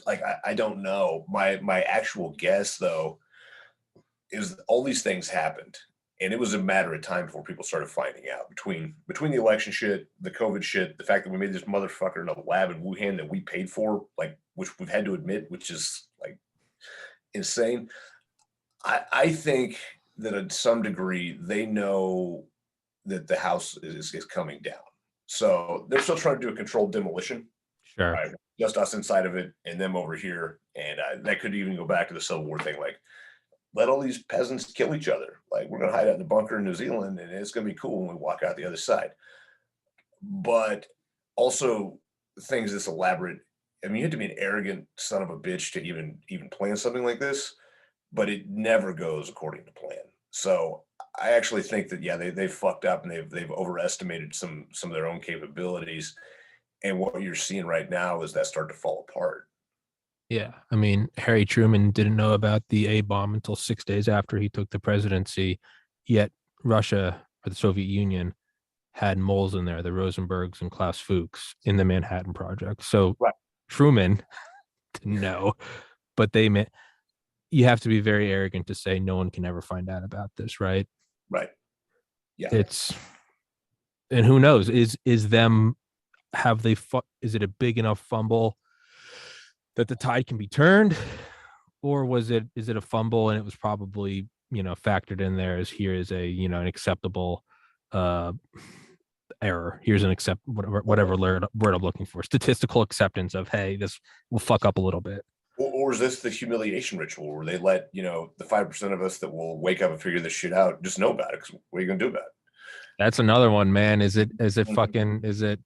Like I don't know. My actual guess though is all these things happened, and it was a matter of time before people started finding out, between the election shit, the COVID shit, the fact that we made this motherfucker in a lab in Wuhan that we paid for, like, which we've had to admit, which is like insane. I think that at some degree they know that the house is coming down, so they're still trying to do a controlled demolition. Sure. Right, just us inside of it and them over here. And that could even go back to the Civil War thing. Like, let all these peasants kill each other. Like, we're going to hide out in the bunker in New Zealand, and it's going to be cool when we walk out the other side. But also things this elaborate. I mean, you have to be an arrogant son of a bitch to even plan something like this, but it never goes according to plan. So I actually think that, yeah, they fucked up, and they've overestimated some of their own capabilities. And what you're seeing right now is that start to fall apart. Yeah. I mean, Harry Truman didn't know about the A bomb until 6 days after he took the presidency, yet Russia, or the Soviet Union, had moles in there, the Rosenbergs and Klaus Fuchs, in the Manhattan Project. So right. Truman didn't know, but you have to be very arrogant to say no one can ever find out about this, right? Right. Yeah. And who knows, is it a big enough fumble that the tide can be turned, or is it a fumble and it was probably factored in there as here is a an acceptable error, here's an whatever word I'm looking for, statistical acceptance of, hey, this will fuck up a little bit. Or is this the humiliation ritual where they let the 5% of us that will wake up and figure this shit out just know about it? Because what are you gonna do about it? That's another one, man. Is it fucking, is it,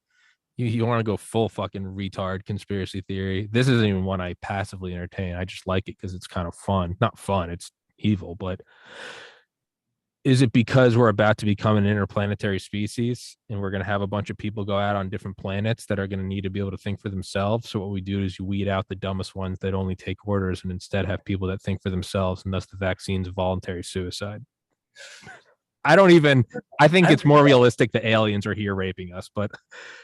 you want to go full fucking retard conspiracy theory? This isn't even one I passively entertain. I just like it because it's kind of fun. Not fun, it's evil. But is it because we're about to become an interplanetary species and we're going to have a bunch of people go out on different planets that are going to need to be able to think for themselves? So what we do is you weed out the dumbest ones that only take orders and instead have people that think for themselves, and thus the vaccine's voluntary suicide. I think it's more realistic that aliens are here raping us, but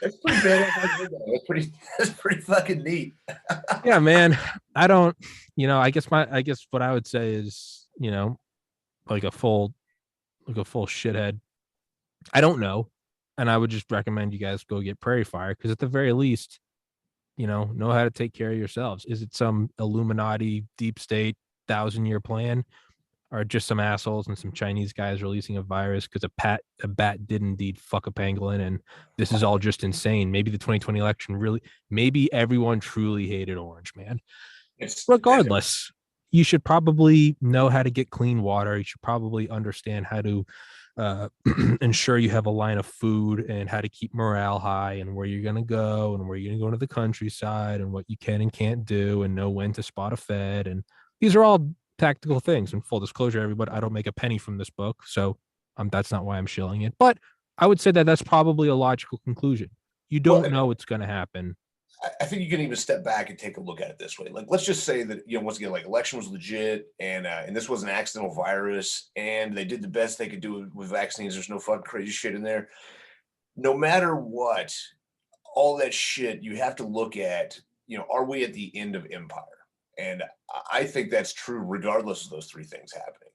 it's pretty bad. That's pretty fucking neat. Yeah, man. I don't, I guess what I would say is, like a full shithead. I don't know. And I would just recommend you guys go get Prairie Fire, because at the very least, know how to take care of yourselves. Is it some Illuminati deep state 1,000-year plan? are just some assholes and some Chinese guys releasing a virus because a bat did indeed fuck a pangolin, and this is all just insane. Maybe the 2020 election really, maybe everyone truly hated Orange Man. Regardless, you should probably know how to get clean water. You should probably understand how to ensure you have a line of food and how to keep morale high and where you're going to go and where you're going to go to the countryside and what you can and can't do and know when to spot a fed. And these are all tactical things. And full disclosure, everybody, I don't make a penny from this book. So that's not why I'm shilling it. But I would say that that's probably a logical conclusion. You don't know what's going to happen. I think you can even step back and take a look at it this way. Like, let's just say that, once again, like, election was legit and this was an accidental virus and they did the best they could do with vaccines. There's no fucking crazy shit in there. No matter what, all that shit, you have to look at, are we at the end of empire? And I think that's true regardless of those three things happening.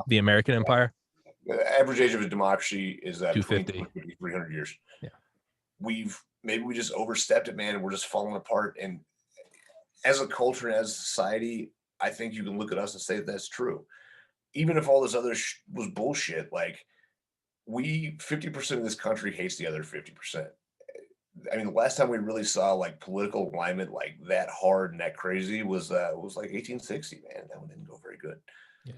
The American Empire. The average age of a democracy is 250, 300 years. Yeah. Maybe we just overstepped it, man, and we're just falling apart. And as a culture and as a society, I think you can look at us and say that that's true. Even if all this other was bullshit, like 50% of this country hates the other 50%. I mean, the last time we really saw like political alignment like that hard and that crazy was like 1860, man. That one didn't go very good. Yeah.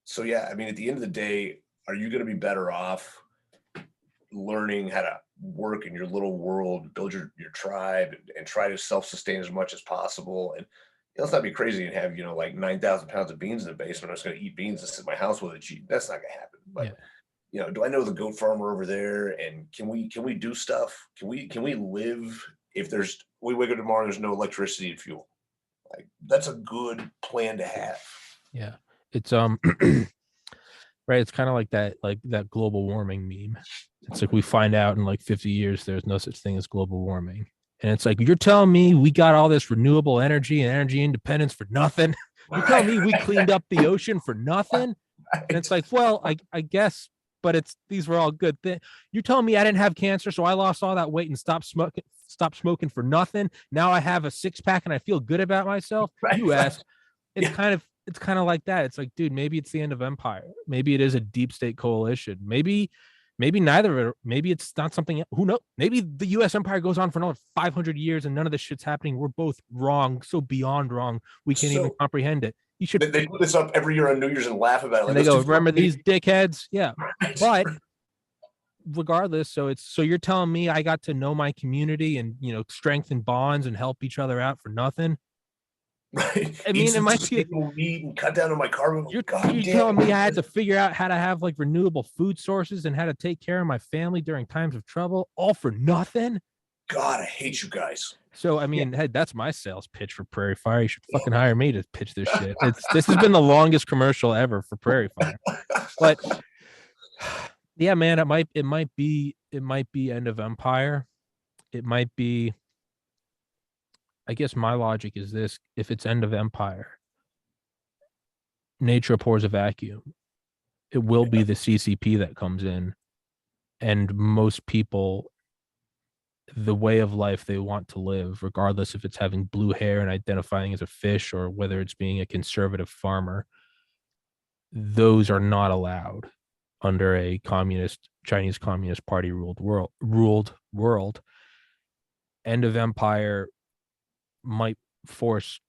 So yeah, I mean, at the end of the day, are you going to be better off learning how to work in your little world, build your tribe, and try to self-sustain as much as possible? And let's not be crazy and have like 9,000 pounds of beans in the basement. I'm just going to eat beans and sit in my house with it. That's not going to happen. But do I know the goat farmer over there? And can we do stuff? Can we live if we wake up tomorrow and there's no electricity and fuel? Like, that's a good plan to have. Yeah, it's right. It's kind of like that global warming meme. It's like we find out in like 50 years there's no such thing as global warming. And it's like, you're telling me we got all this renewable energy and energy independence for nothing? You're telling me we cleaned up the ocean for nothing? And it's like, well, I guess, but these were all good things. You're telling me I didn't have cancer, so I lost all that weight and stopped smoking for nothing. Now I have a 6-pack and I feel good about myself. Right. You ask. It's kind of like that. It's like, dude, maybe it's the end of empire. Maybe it is a deep state coalition. Maybe neither of it. Maybe it's not something. Who knows? Maybe the U.S. empire goes on for another 500 years and none of this shit's happening. We're both wrong, so beyond wrong we can't even comprehend it. You should. They put this up every year on New Year's and laugh about it. And they go, remember these dickheads? Yeah, right. But regardless, so you're telling me I got to know my community and strengthen bonds and help each other out for nothing? Right. I mean, it might be meat and cut down on my carbon. You're telling me I had to figure out how to have like renewable food sources and how to take care of my family during times of trouble, all for nothing? God, I hate you guys. So I mean, hey, that's my sales pitch for Prairie Fire. You should fucking hire me to pitch this shit. This has been the longest commercial ever for Prairie Fire. But yeah, man, it might be end of empire. It might be. I guess my logic is this: if it's end of empire, nature abhors a vacuum. It will be the CCP that comes in, and most people, the way of life they want to live, regardless if it's having blue hair and identifying as a fish or whether it's being a conservative farmer, those are not allowed under a Chinese Communist Party ruled world. End of empire might force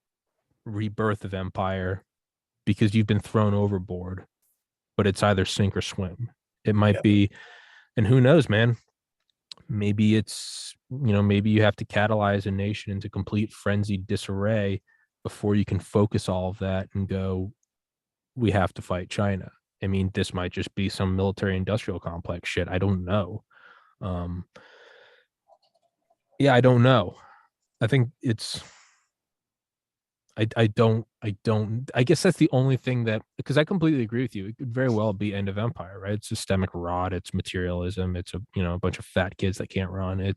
rebirth of empire because you've been thrown overboard, but it's either sink or swim. It might be, and who knows, man, maybe it's, maybe you have to catalyze a nation into complete frenzied disarray before you can focus all of that and go, we have to fight China. I mean, this might just be some military industrial complex shit. I don't know. I don't know. I think it's, I guess that's the only thing that, because I completely agree with you. It could very well be end of empire, right? It's systemic rot. It's materialism. It's a bunch of fat kids that can't run.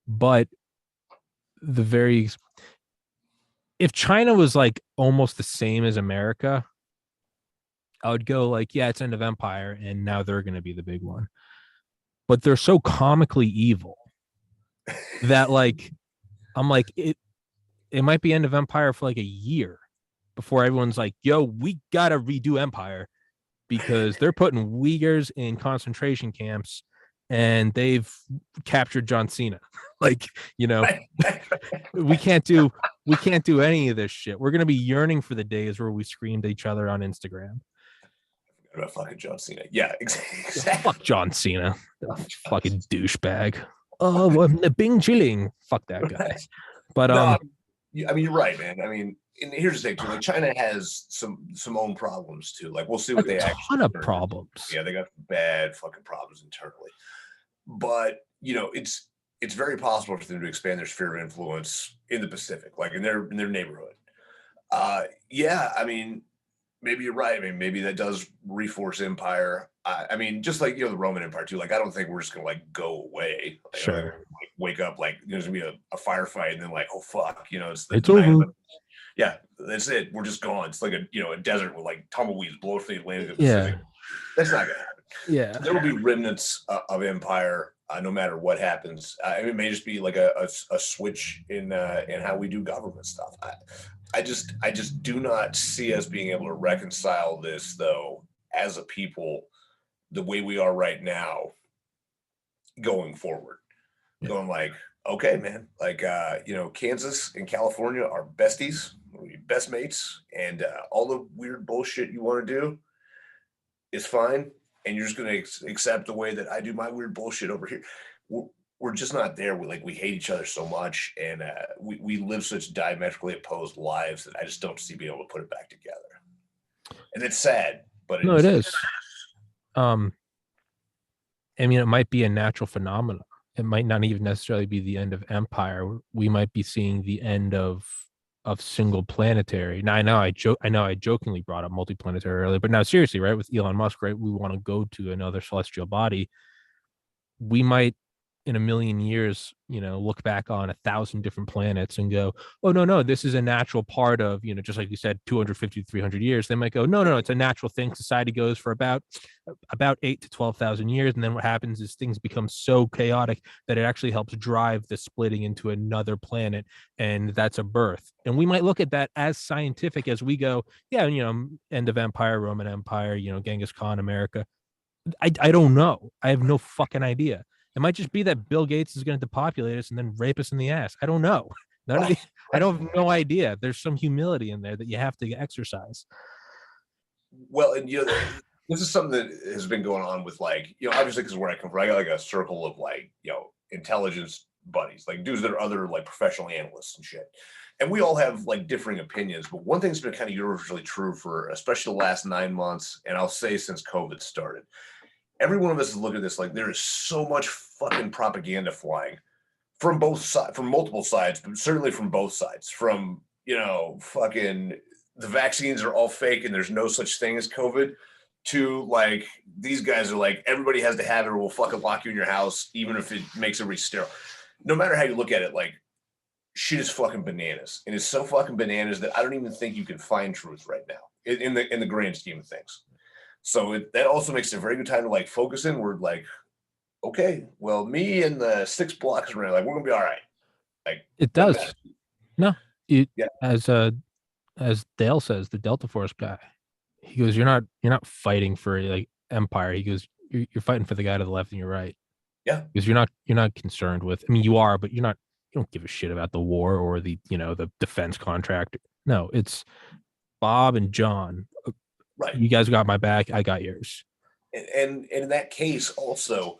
But if China was like almost the same as America, I would go like, yeah, it's end of empire. And now they're going to be the big one. But they're so comically evil that like, I'm like, it might be end of empire for like a year before everyone's like, yo, we gotta redo Empire because they're putting Uyghurs in concentration camps and they've captured John Cena. Like, you know, we can't do any of this shit. We're gonna be yearning for the days where we screamed at each other on Instagram. About fucking John Cena. Yeah, exactly. Fuck John Cena. Fucking douchebag. Oh, I'm the Bing Chilling. Fuck that guy. But no, I mean, you're right, man. I mean, and here's the thing too. Like, China has some own problems too. Like, we'll see what they actually. A ton of problems. Yeah, they got bad fucking problems internally. But you know, it's very possible for them to expand their sphere of influence in the Pacific, like in their neighborhood. Yeah, I mean, maybe you're right. I mean, maybe that does reforce Empire. I mean, just like, you know, the Roman Empire too. Like, I don't think we're just gonna like go away. Like, sure. Like, wake up, like there's gonna be a firefight, and then like, oh fuck, you know, it's over. Yeah, that's it. We're just gone. It's like a desert with like tumbleweeds blow from the Atlantic. Yeah, that's not gonna happen. Yeah, there will be remnants of Empire, no matter what happens. It may just be like a switch in how we do government stuff. I just do not see us being able to reconcile this though as a people the way we are right now going forward. Yeah. Going like, okay, man, like you know, Kansas and California are besties, best mates, and all the weird bullshit you want to do is fine, and you're just going to accept the way that I do my weird bullshit over here. We're just not there. We hate each other so much, and we live such diametrically opposed lives that I just don't see being able to put it back together. And it's sad, but it is. I mean, it might be a natural phenomenon. It might not even necessarily be the end of Empire. We might be seeing the end of single planetary. Now, I know I jokingly brought up multiplanetary earlier, but now seriously, right? With Elon Musk, right? We want to go to another celestial body. We might, in a million years, you know, look back on 1,000 different planets and go, oh, no, this is a natural part of, you know, just like you said, 250 to 300 years. They might go, no, it's a natural thing. Society goes for about 8 to 12,000 years. And then what happens is things become so chaotic that it actually helps drive the splitting into another planet. And that's a birth. And we might look at that as scientific as we go, yeah, you know, end of Empire, Roman Empire, you know, Genghis Khan, America. I don't know. I have no fucking idea. It might just be that Bill Gates is going to depopulate us and then rape us in the ass. I don't know. I don't have no idea. There's some humility in there that you have to exercise. Well, and you know, this is something that has been going on with, like, you know, obviously because where I come from, I got like a circle of like, you know, intelligence buddies, like dudes that are other like professional analysts and shit. And we all have like differing opinions, but one thing's been kind of universally true for especially the last 9 months, and I'll say since COVID started. Every one of us is looking at this like there is so much fucking propaganda flying from both sides, from multiple sides, but certainly from both sides. From, you know, fucking the vaccines are all fake and there's no such thing as COVID, to like these guys are like everybody has to have it or we'll fucking lock you in your house even if it makes everybody sterile. No matter how you look at it, like shit is fucking bananas, and it's so fucking bananas that I don't even think you can find truth right now in the grand scheme of things. So that also makes it a very good time to like focus in. We're like, okay, well, me and the 6 blocks around, like we're gonna be all right. Like it does. No, yeah. As Dale says, the Delta Force guy, he goes, you're not fighting for like Empire. He goes, you're fighting for the guy to the left and your right. Yeah, because you're not concerned with. I mean, you are, but you don't give a shit about the war or the, you know, the defense contract. No, it's Bob and John. Right. You guys got my back. I got yours. And in that case, also,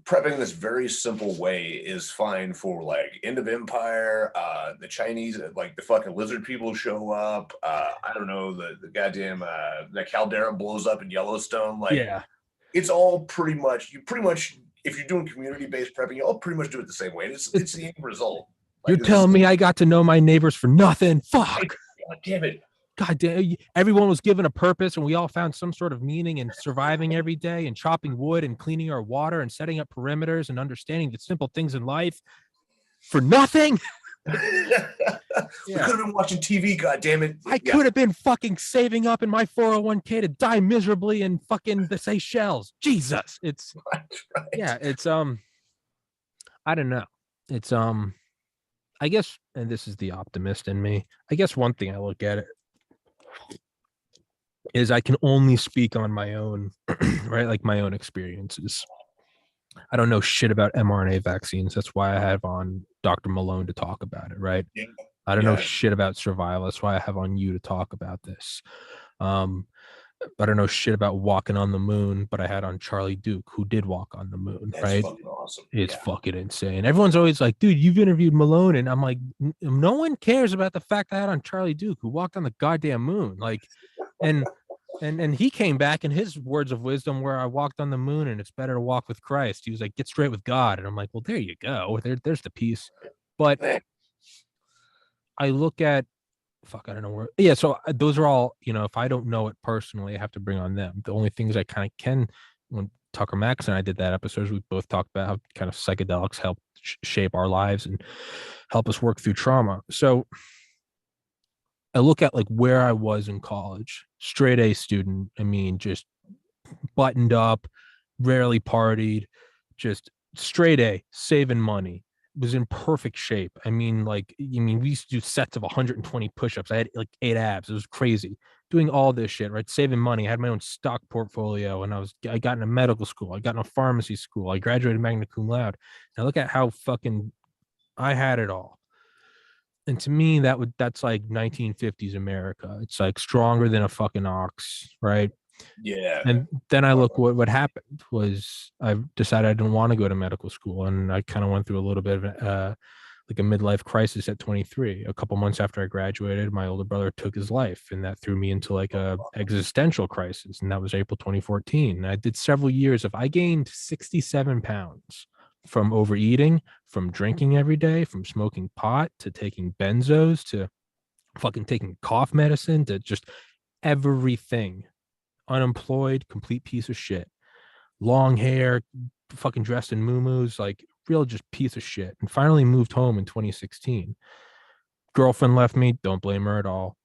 prepping this very simple way is fine for like end of Empire. The Chinese, like the fucking lizard people show up. I don't know, the goddamn the caldera blows up in Yellowstone. Like, yeah, it's all pretty much if you're doing community-based prepping, you all pretty much do it the same way. It's the end result. Like, you're telling me I got to know my neighbors for nothing? Fuck. God damn it. God damn, everyone was given a purpose and we all found some sort of meaning in surviving every day and chopping wood and cleaning our water and setting up perimeters and understanding the simple things in life for nothing. We could have been watching TV, God damn it. I could have been fucking saving up in my 401k to die miserably in fucking the Seychelles. Jesus. It's right. Yeah, it's I don't know. It's I guess, and this is the optimist in me, I guess one thing I look at it is I can only speak on my own, right? Like my own experiences. I don't know shit about mRNA vaccines. That's why I have on Dr. Malone to talk about it, right? Yeah. I don't know shit about survival. That's why I have on you to talk about this. I don't know shit about walking on the moon, but I had on Charlie Duke, who did walk on the moon, That's right? fucking awesome. It's fucking insane. Everyone's always like, dude, you've interviewed Malone. And I'm like, no one cares about the fact I had on Charlie Duke, who walked on the goddamn moon. Like, and he came back, and his words of wisdom were, I walked on the moon and it's better to walk with Christ. He was like, get straight with God. And I'm like, well, there you go. There's the piece. But I look at, fuck, I don't know where. Yeah, so those are all, if I don't know it personally, I have to bring on them. The only things I kind of can, when Tucker Max and I did that episode, we both talked about how kind of psychedelics help shape our lives and help us work through trauma. So I look at like where I was in college, straight A student. I mean, just buttoned up, rarely partied, just straight A, saving money, was in perfect shape. I mean, we used to do sets of 120 push-ups. I had like 8 abs. It was crazy. Doing all this shit, right? Saving money. I had my own stock portfolio, and I got into medical school. I got into pharmacy school. I graduated magna cum laude. Now look at how fucking I had it all. And to me, that's like 1950s America. It's like stronger than a fucking ox, right? Yeah. And then I look what happened was I decided I didn't want to go to medical school, and I kind of went through a little bit of like a midlife crisis at 23. A couple months after I graduated, my older brother took his life, and that threw me into like a existential crisis. And that was April 2014. And I did several years I gained 67 pounds from overeating, from drinking every day, from smoking pot to taking benzos to fucking taking cough medicine to just everything. Unemployed, complete piece of shit. Long hair, fucking dressed in muumuus, like real just piece of shit. And finally moved home in 2016. Girlfriend left me, don't blame her at all.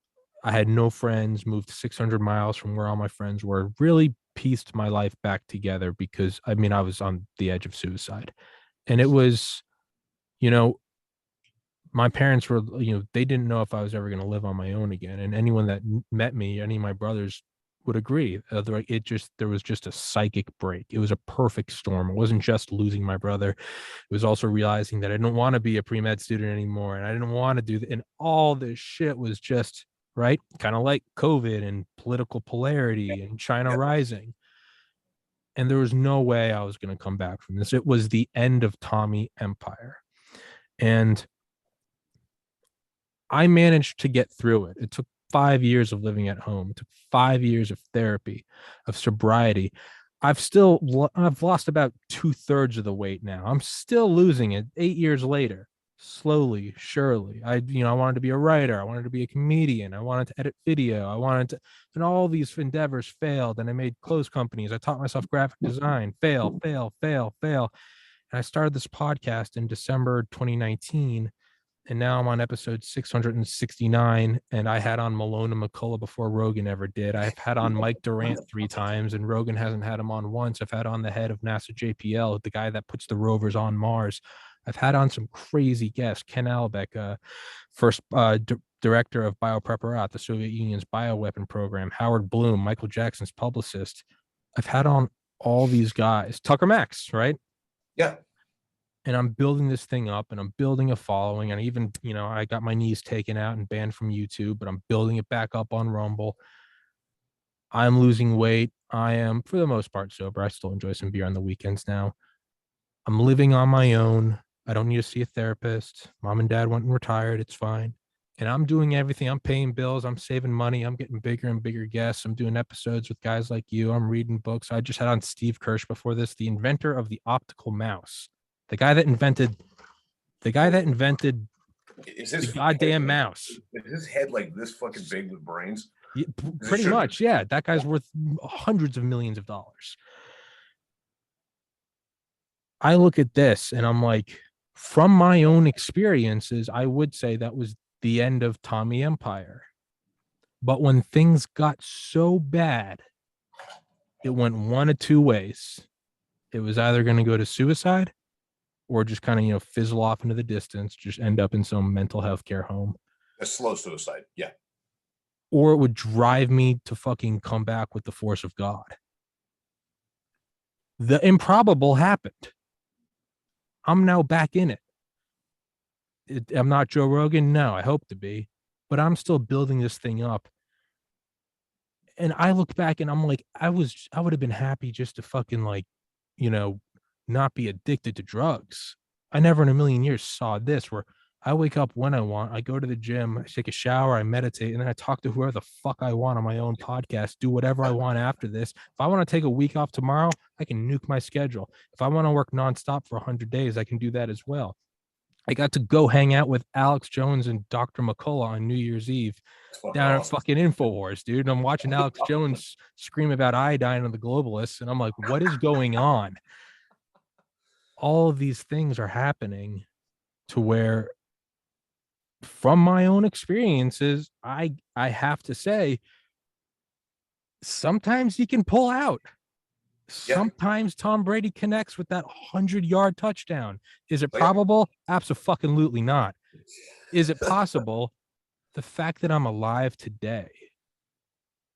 I had no friends, moved 600 miles from where all my friends were, really pieced my life back together because I was on the edge of suicide. And it was, my parents were, they didn't know if I was ever going to live on my own again. And anyone that met me, any of my brothers would agree. There was just a psychic break. It was a perfect storm. It wasn't just losing my brother. It was also realizing that I didn't want to be a pre-med student anymore. And I didn't want to do that. And all this shit was just, right? Kind of like COVID and political polarity and China rising. And there was no way I was going to come back from this. It was the end of Tommy Empire. And I managed to get through it. It took 5 years of living at home. It took 5 years of therapy, of sobriety. I've lost about 2/3 of the weight now. I'm still losing it 8 years later, slowly, surely. I wanted to be a writer. I wanted to be a comedian. I wanted to edit video. And all these endeavors failed. And I made clothes companies. I taught myself graphic design. Fail, fail, fail, fail. And I started this podcast in December 2019. And now I'm on episode 669, and I had on Malone and McCullough before Rogan ever did. I've had on Mike Durant 3 times, and Rogan hasn't had him on once. I've had on the head of NASA JPL, the guy that puts the rovers on Mars. I've had on some crazy guests. Ken Albeck, first director of Biopreparat, the Soviet Union's bioweapon program. Howard Bloom, Michael Jackson's publicist. I've had on all these guys. Tucker Max, right? Yeah. And I'm building this thing up, and I'm building a following. And even, I got my knees taken out and banned from YouTube, but I'm building it back up on Rumble. I'm losing weight. I am, for the most part, sober. I still enjoy some beer on the weekends now. I'm living on my own. I don't need to see a therapist. Mom and dad went and retired. It's fine. And I'm doing everything. I'm paying bills. I'm saving money. I'm getting bigger and bigger guests. I'm doing episodes with guys like you. I'm reading books. I just had on Steve Kirsch before this, the inventor of the optical mouse. The guy that invented the goddamn mouse. Is his head like this fucking big with brains? Yeah, pretty much, yeah. That guy's worth hundreds of millions of dollars. I look at this and I'm like, from my own experiences, I would say that was the end of Tommy Empire. But when things got so bad, it went one of two ways. It was either going to go to suicide or just kind of, fizzle off into the distance, just end up in some mental health care home. A slow suicide. Yeah. or it would drive me to fucking come back with the force of God. The improbable happened. I'm now back in it. I'm not Joe Rogan. No, I hope to be, but I'm still building this thing up. And I look back and I'm like, I would have been happy just to fucking like, not be addicted to drugs. I never in a million years saw this where I wake up when I want, I go to the gym, I take a shower, I meditate, and then I talk to whoever the fuck I want on my own podcast, do whatever I want after this. If I want to take a week off tomorrow, I can nuke my schedule. If I want to work nonstop for 100 days, I can do that as well. I got to go hang out with Alex Jones and Dr. McCullough on New Year's Eve down at fucking InfoWars, dude. And I'm watching Alex Jones scream about iodine and the globalists, and I'm like, what is going on? All of these things are happening to where, from my own experiences, I have to say, sometimes he can pull out. Sometimes Tom Brady connects with that 100-yard touchdown. Is it probable? Absolutely not. Is it possible? The fact that I'm alive today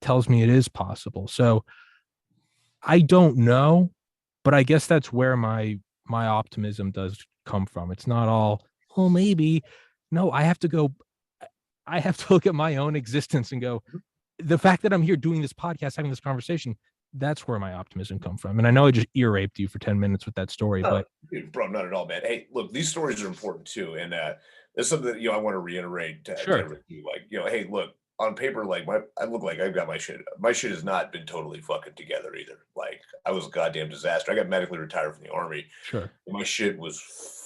tells me it is possible. So I don't know, but I guess that's where my optimism does come from. It's not all, oh, maybe. No, I have to look at my own existence and go, the fact that I'm here doing this podcast, having this conversation, that's where my optimism comes from. And I know I just ear raped you for 10 minutes with that story, but bro, not at all, man. Hey, look, these stories are important too. And there's something that, I want to reiterate to you. Like, hey, look, on paper, like I look like I've got my shit. My shit has not been totally fucking together either. Like, I was a goddamn disaster. I got medically retired from the Army. Sure. My shit was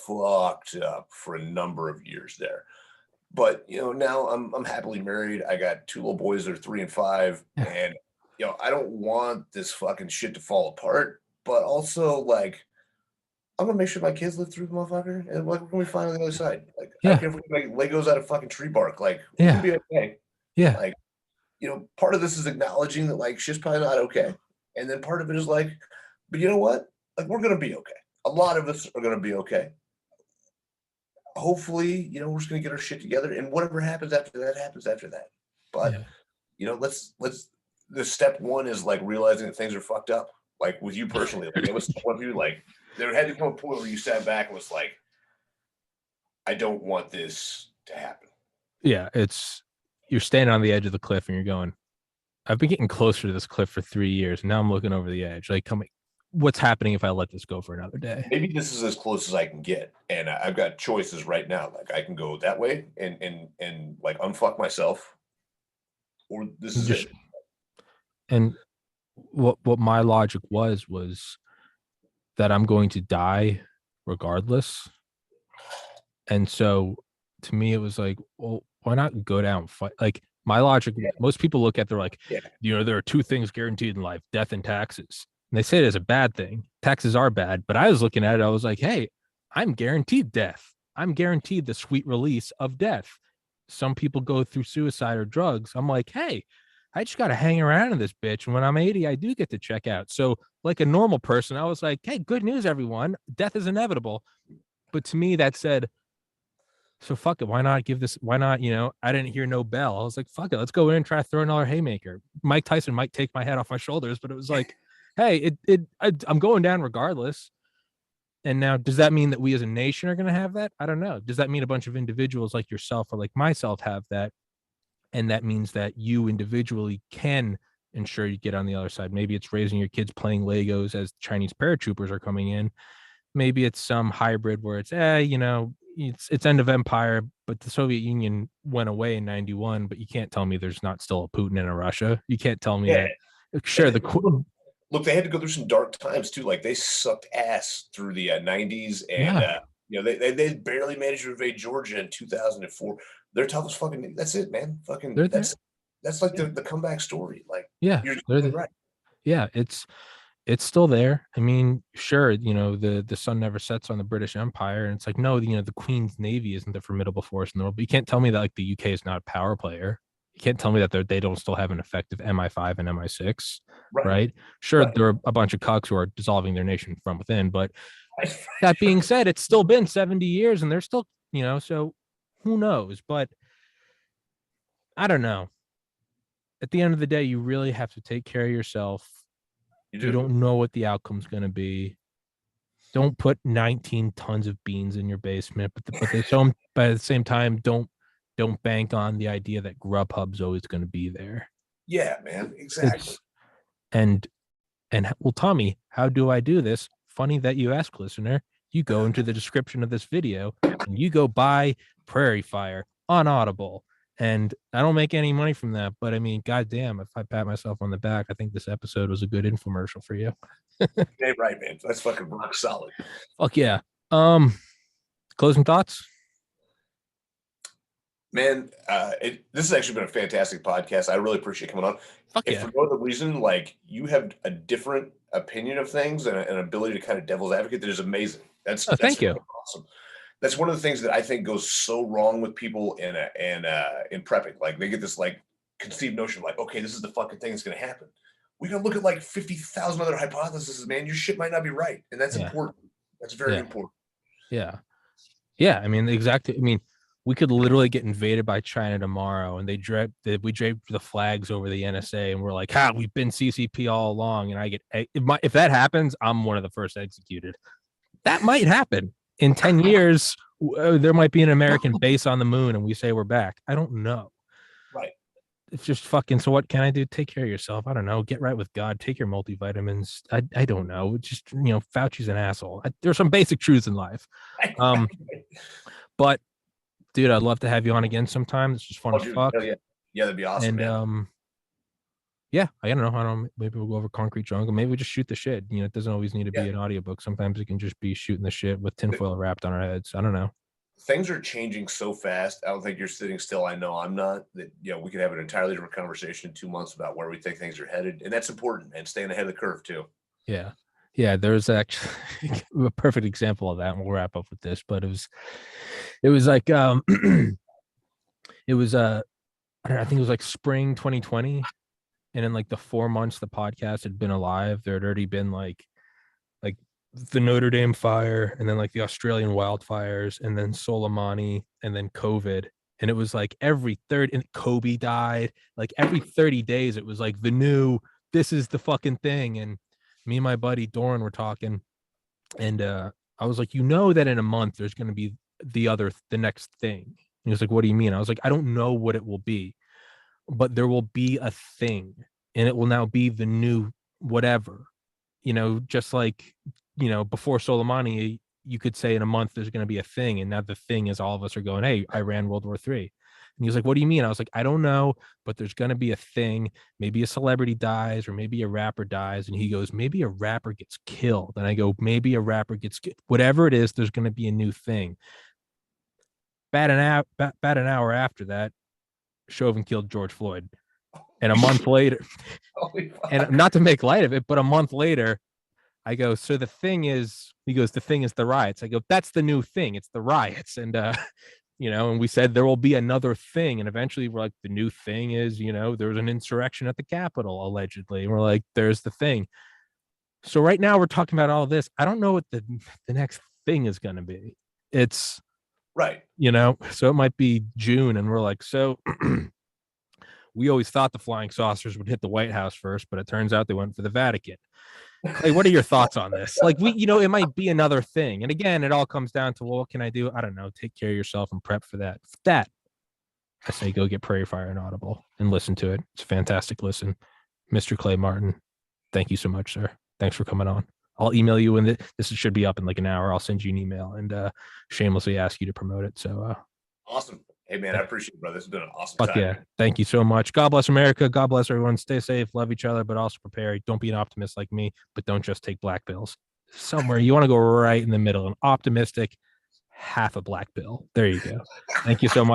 fucked up for a number of years there. But now I'm happily married. I got 2 little boys that are 3 and 5, and I don't want this fucking shit to fall apart. But also, like, I'm gonna make sure my kids live through the motherfucker, and like, we're gonna be fine on the other side. Like, I don't care if we make Legos out of fucking tree bark. Like, we're gonna be okay. Yeah. Like, part of this is acknowledging that like shit's probably not okay, and then part of it is like, but you know what? Like, we're gonna be okay. A lot of us are gonna be okay. Hopefully, we're just gonna get our shit together, and whatever happens after that happens after that. But let's the step one is like realizing that things are fucked up. Like with you personally, like it was one of you, like there had to come a point where you sat back and was like, I don't want this to happen. Yeah, you're standing on the edge of the cliff and you're going, I've been getting closer to this cliff for 3 years, and now I'm looking over the edge. Like, what's happening if I let this go for another day? Maybe this is as close as I can get, and I've got choices right now. Like, I can go that way and like unfuck myself, or this is it. And what my logic was that I'm going to die regardless. And so to me, it was like, well, why not go down and fight? Like, my logic, most people look at, they're like, there are 2 things guaranteed in life, death and taxes. And they say it as a bad thing. Taxes are bad. But I was looking at it, I was like, hey, I'm guaranteed death. I'm guaranteed the sweet release of death. Some people go through suicide or drugs. I'm like, hey, I just got to hang around in this bitch. And when I'm 80, I do get to check out. So like a normal person, I was like, hey, good news, everyone. Death is inevitable. But to me, that said, so fuck it. Why not give this? Why not? I didn't hear no bell. I was like, fuck it. Let's go in and try to throw another haymaker. Mike Tyson might take my head off my shoulders, but it was like, hey, I'm going down regardless. And now, does that mean that we as a nation are going to have that? I don't know. Does that mean a bunch of individuals like yourself or like myself have that? And that means that you individually can ensure you get on the other side. Maybe it's raising your kids playing Legos as Chinese paratroopers are coming in. Maybe it's some hybrid where it's, it's end of empire, but the Soviet Union went away in 91, but you can't tell me there's not still a Putin and a Russia. You can't tell me that. Sure. Look, they had to go through some dark times too. Like, they sucked ass through the 90s, and they barely managed to invade Georgia in 2004. They're tough as fucking. That's it, man. Fucking. That's like the comeback story. Like, you're right. Yeah, it's still there. I mean, sure, the sun never sets on the British Empire, and it's like, no, the Queen's Navy isn't the formidable force in the world. But you can't tell me that like the UK is not a power player. You can't tell me that they don't still have an effective MI5 and MI6, right? Sure, there are a bunch of cucks who are dissolving their nation from within, but that being said, it's still been 70 years, and they're still, so who knows? But I don't know. at the end of the day, you really have to take care of yourself. You don't know what the outcome's going to be. Don't put 19 tons of beans in your basement, but at the same time, don't bank on the idea that Grubhub's always going to be there. Yeah, man, exactly. And well, Tommy, how do I do this? Funny that you ask, listener. You go into the description of this video and you go buy Prairie Fire on Audible. And I don't make any money from that, but I mean, goddamn, if I pat myself on the back, I think this episode was a good infomercial for you. Hey, right, man. That's fucking rock solid. Fuck yeah. Closing thoughts? Man, this has actually been a fantastic podcast. I really appreciate coming on. Fuck yeah. For no other reason, like, you have a different opinion of things and an ability to kind of devil's advocate that is amazing. That's thank you. Awesome. That's one of the things that I think goes so wrong with people in prepping. Like, they get this like conceived notion, like, okay, this is the fucking thing that's going to happen. We can look at like 50,000 other hypotheses, man. Your shit might not be right, and that's important. That's very important. Yeah. I mean, exactly. I mean, we could literally get invaded by China tomorrow, and we draped the flags over the NSA, and we're like, we've been CCP all along. And I get, if that happens, I'm one of the first executed. That might happen in 10 years. There might be an American base on the moon, and we say we're back. I don't know. Right. It's just fucking. So what can I do? Take care of yourself. I don't know. Get right with God. Take your multivitamins. I don't know. It's just, Fauci's an asshole. There's some basic truths in life. But dude, I'd love to have you on again sometime. It's just fun as fuck. Yeah, that'd be awesome. And yeah, I don't know. Maybe we'll go over Concrete Jungle. Maybe we just shoot the shit. It doesn't always need to be an audiobook. Sometimes it can just be shooting the shit with tinfoil wrapped on our heads. I don't know. Things are changing so fast. I don't think you're sitting still. I know I'm not. That we could have an entirely different conversation in 2 months about where we think things are headed, and that's important. And staying ahead of the curve too. Yeah. There's actually a perfect example of that, and we'll wrap up with this. But it was like it was I think it was like spring 2020, and in like the 4 months the podcast had been alive, there had already been like the Notre Dame fire, and then like the Australian wildfires, and then Soleimani, and then COVID. And it was like every third, and Kobe died. Like every 30 days, it was like this is the fucking thing. And me and my buddy Doran were talking, and I was like, that in a month there's going to be the next thing. And he was like, what do you mean? I was like, I don't know what it will be, but there will be a thing, and it will now be the new whatever, just like, before Soleimani, you could say in a month there's going to be a thing. And now the thing is all of us are going, hey, Iran, World War III. And he was like, what do you mean? I was like, I don't know, but there's going to be a thing. Maybe a celebrity dies, or maybe a rapper dies. And he goes, maybe a rapper gets killed. And I go, maybe a rapper gets whatever it is, there's going to be a new thing. About an hour after that, Chauvin killed George Floyd. And a month later, and not to make light of it, but a month later, I go, so the thing is, he goes, the thing is the riots. I go, that's the new thing. It's the riots. And, and we said there will be another thing. And eventually we're like, the new thing is, there was an insurrection at the Capitol, allegedly. And we're like, there's the thing. So right now we're talking about all of this. I don't know what the next thing is going to be. It's right. So it might be June. And we're like, so we always thought the flying saucers would hit the White House first, but it turns out they went for the Vatican. Like, what are your thoughts on this? Like, it might be another thing. And again, it all comes down to, well, what can I do? I don't know. Take care of yourself and prep for that. I say go get Prairie Fire and Audible and listen to it. It's a fantastic listen. Mr. Clay Martin, thank you so much, sir. Thanks for coming on. I'll email you when this should be up in like an hour. I'll send you an email and shamelessly ask you to promote it. So awesome. Hey, man, I appreciate it, brother. This has been an awesome time. Yeah. Thank you so much. God bless America. God bless everyone. Stay safe. Love each other, but also prepare. Don't be an optimist like me, but don't just take black pills. Somewhere you want to go right in the middle. An optimistic, half a black pill. There you go. Thank you so much.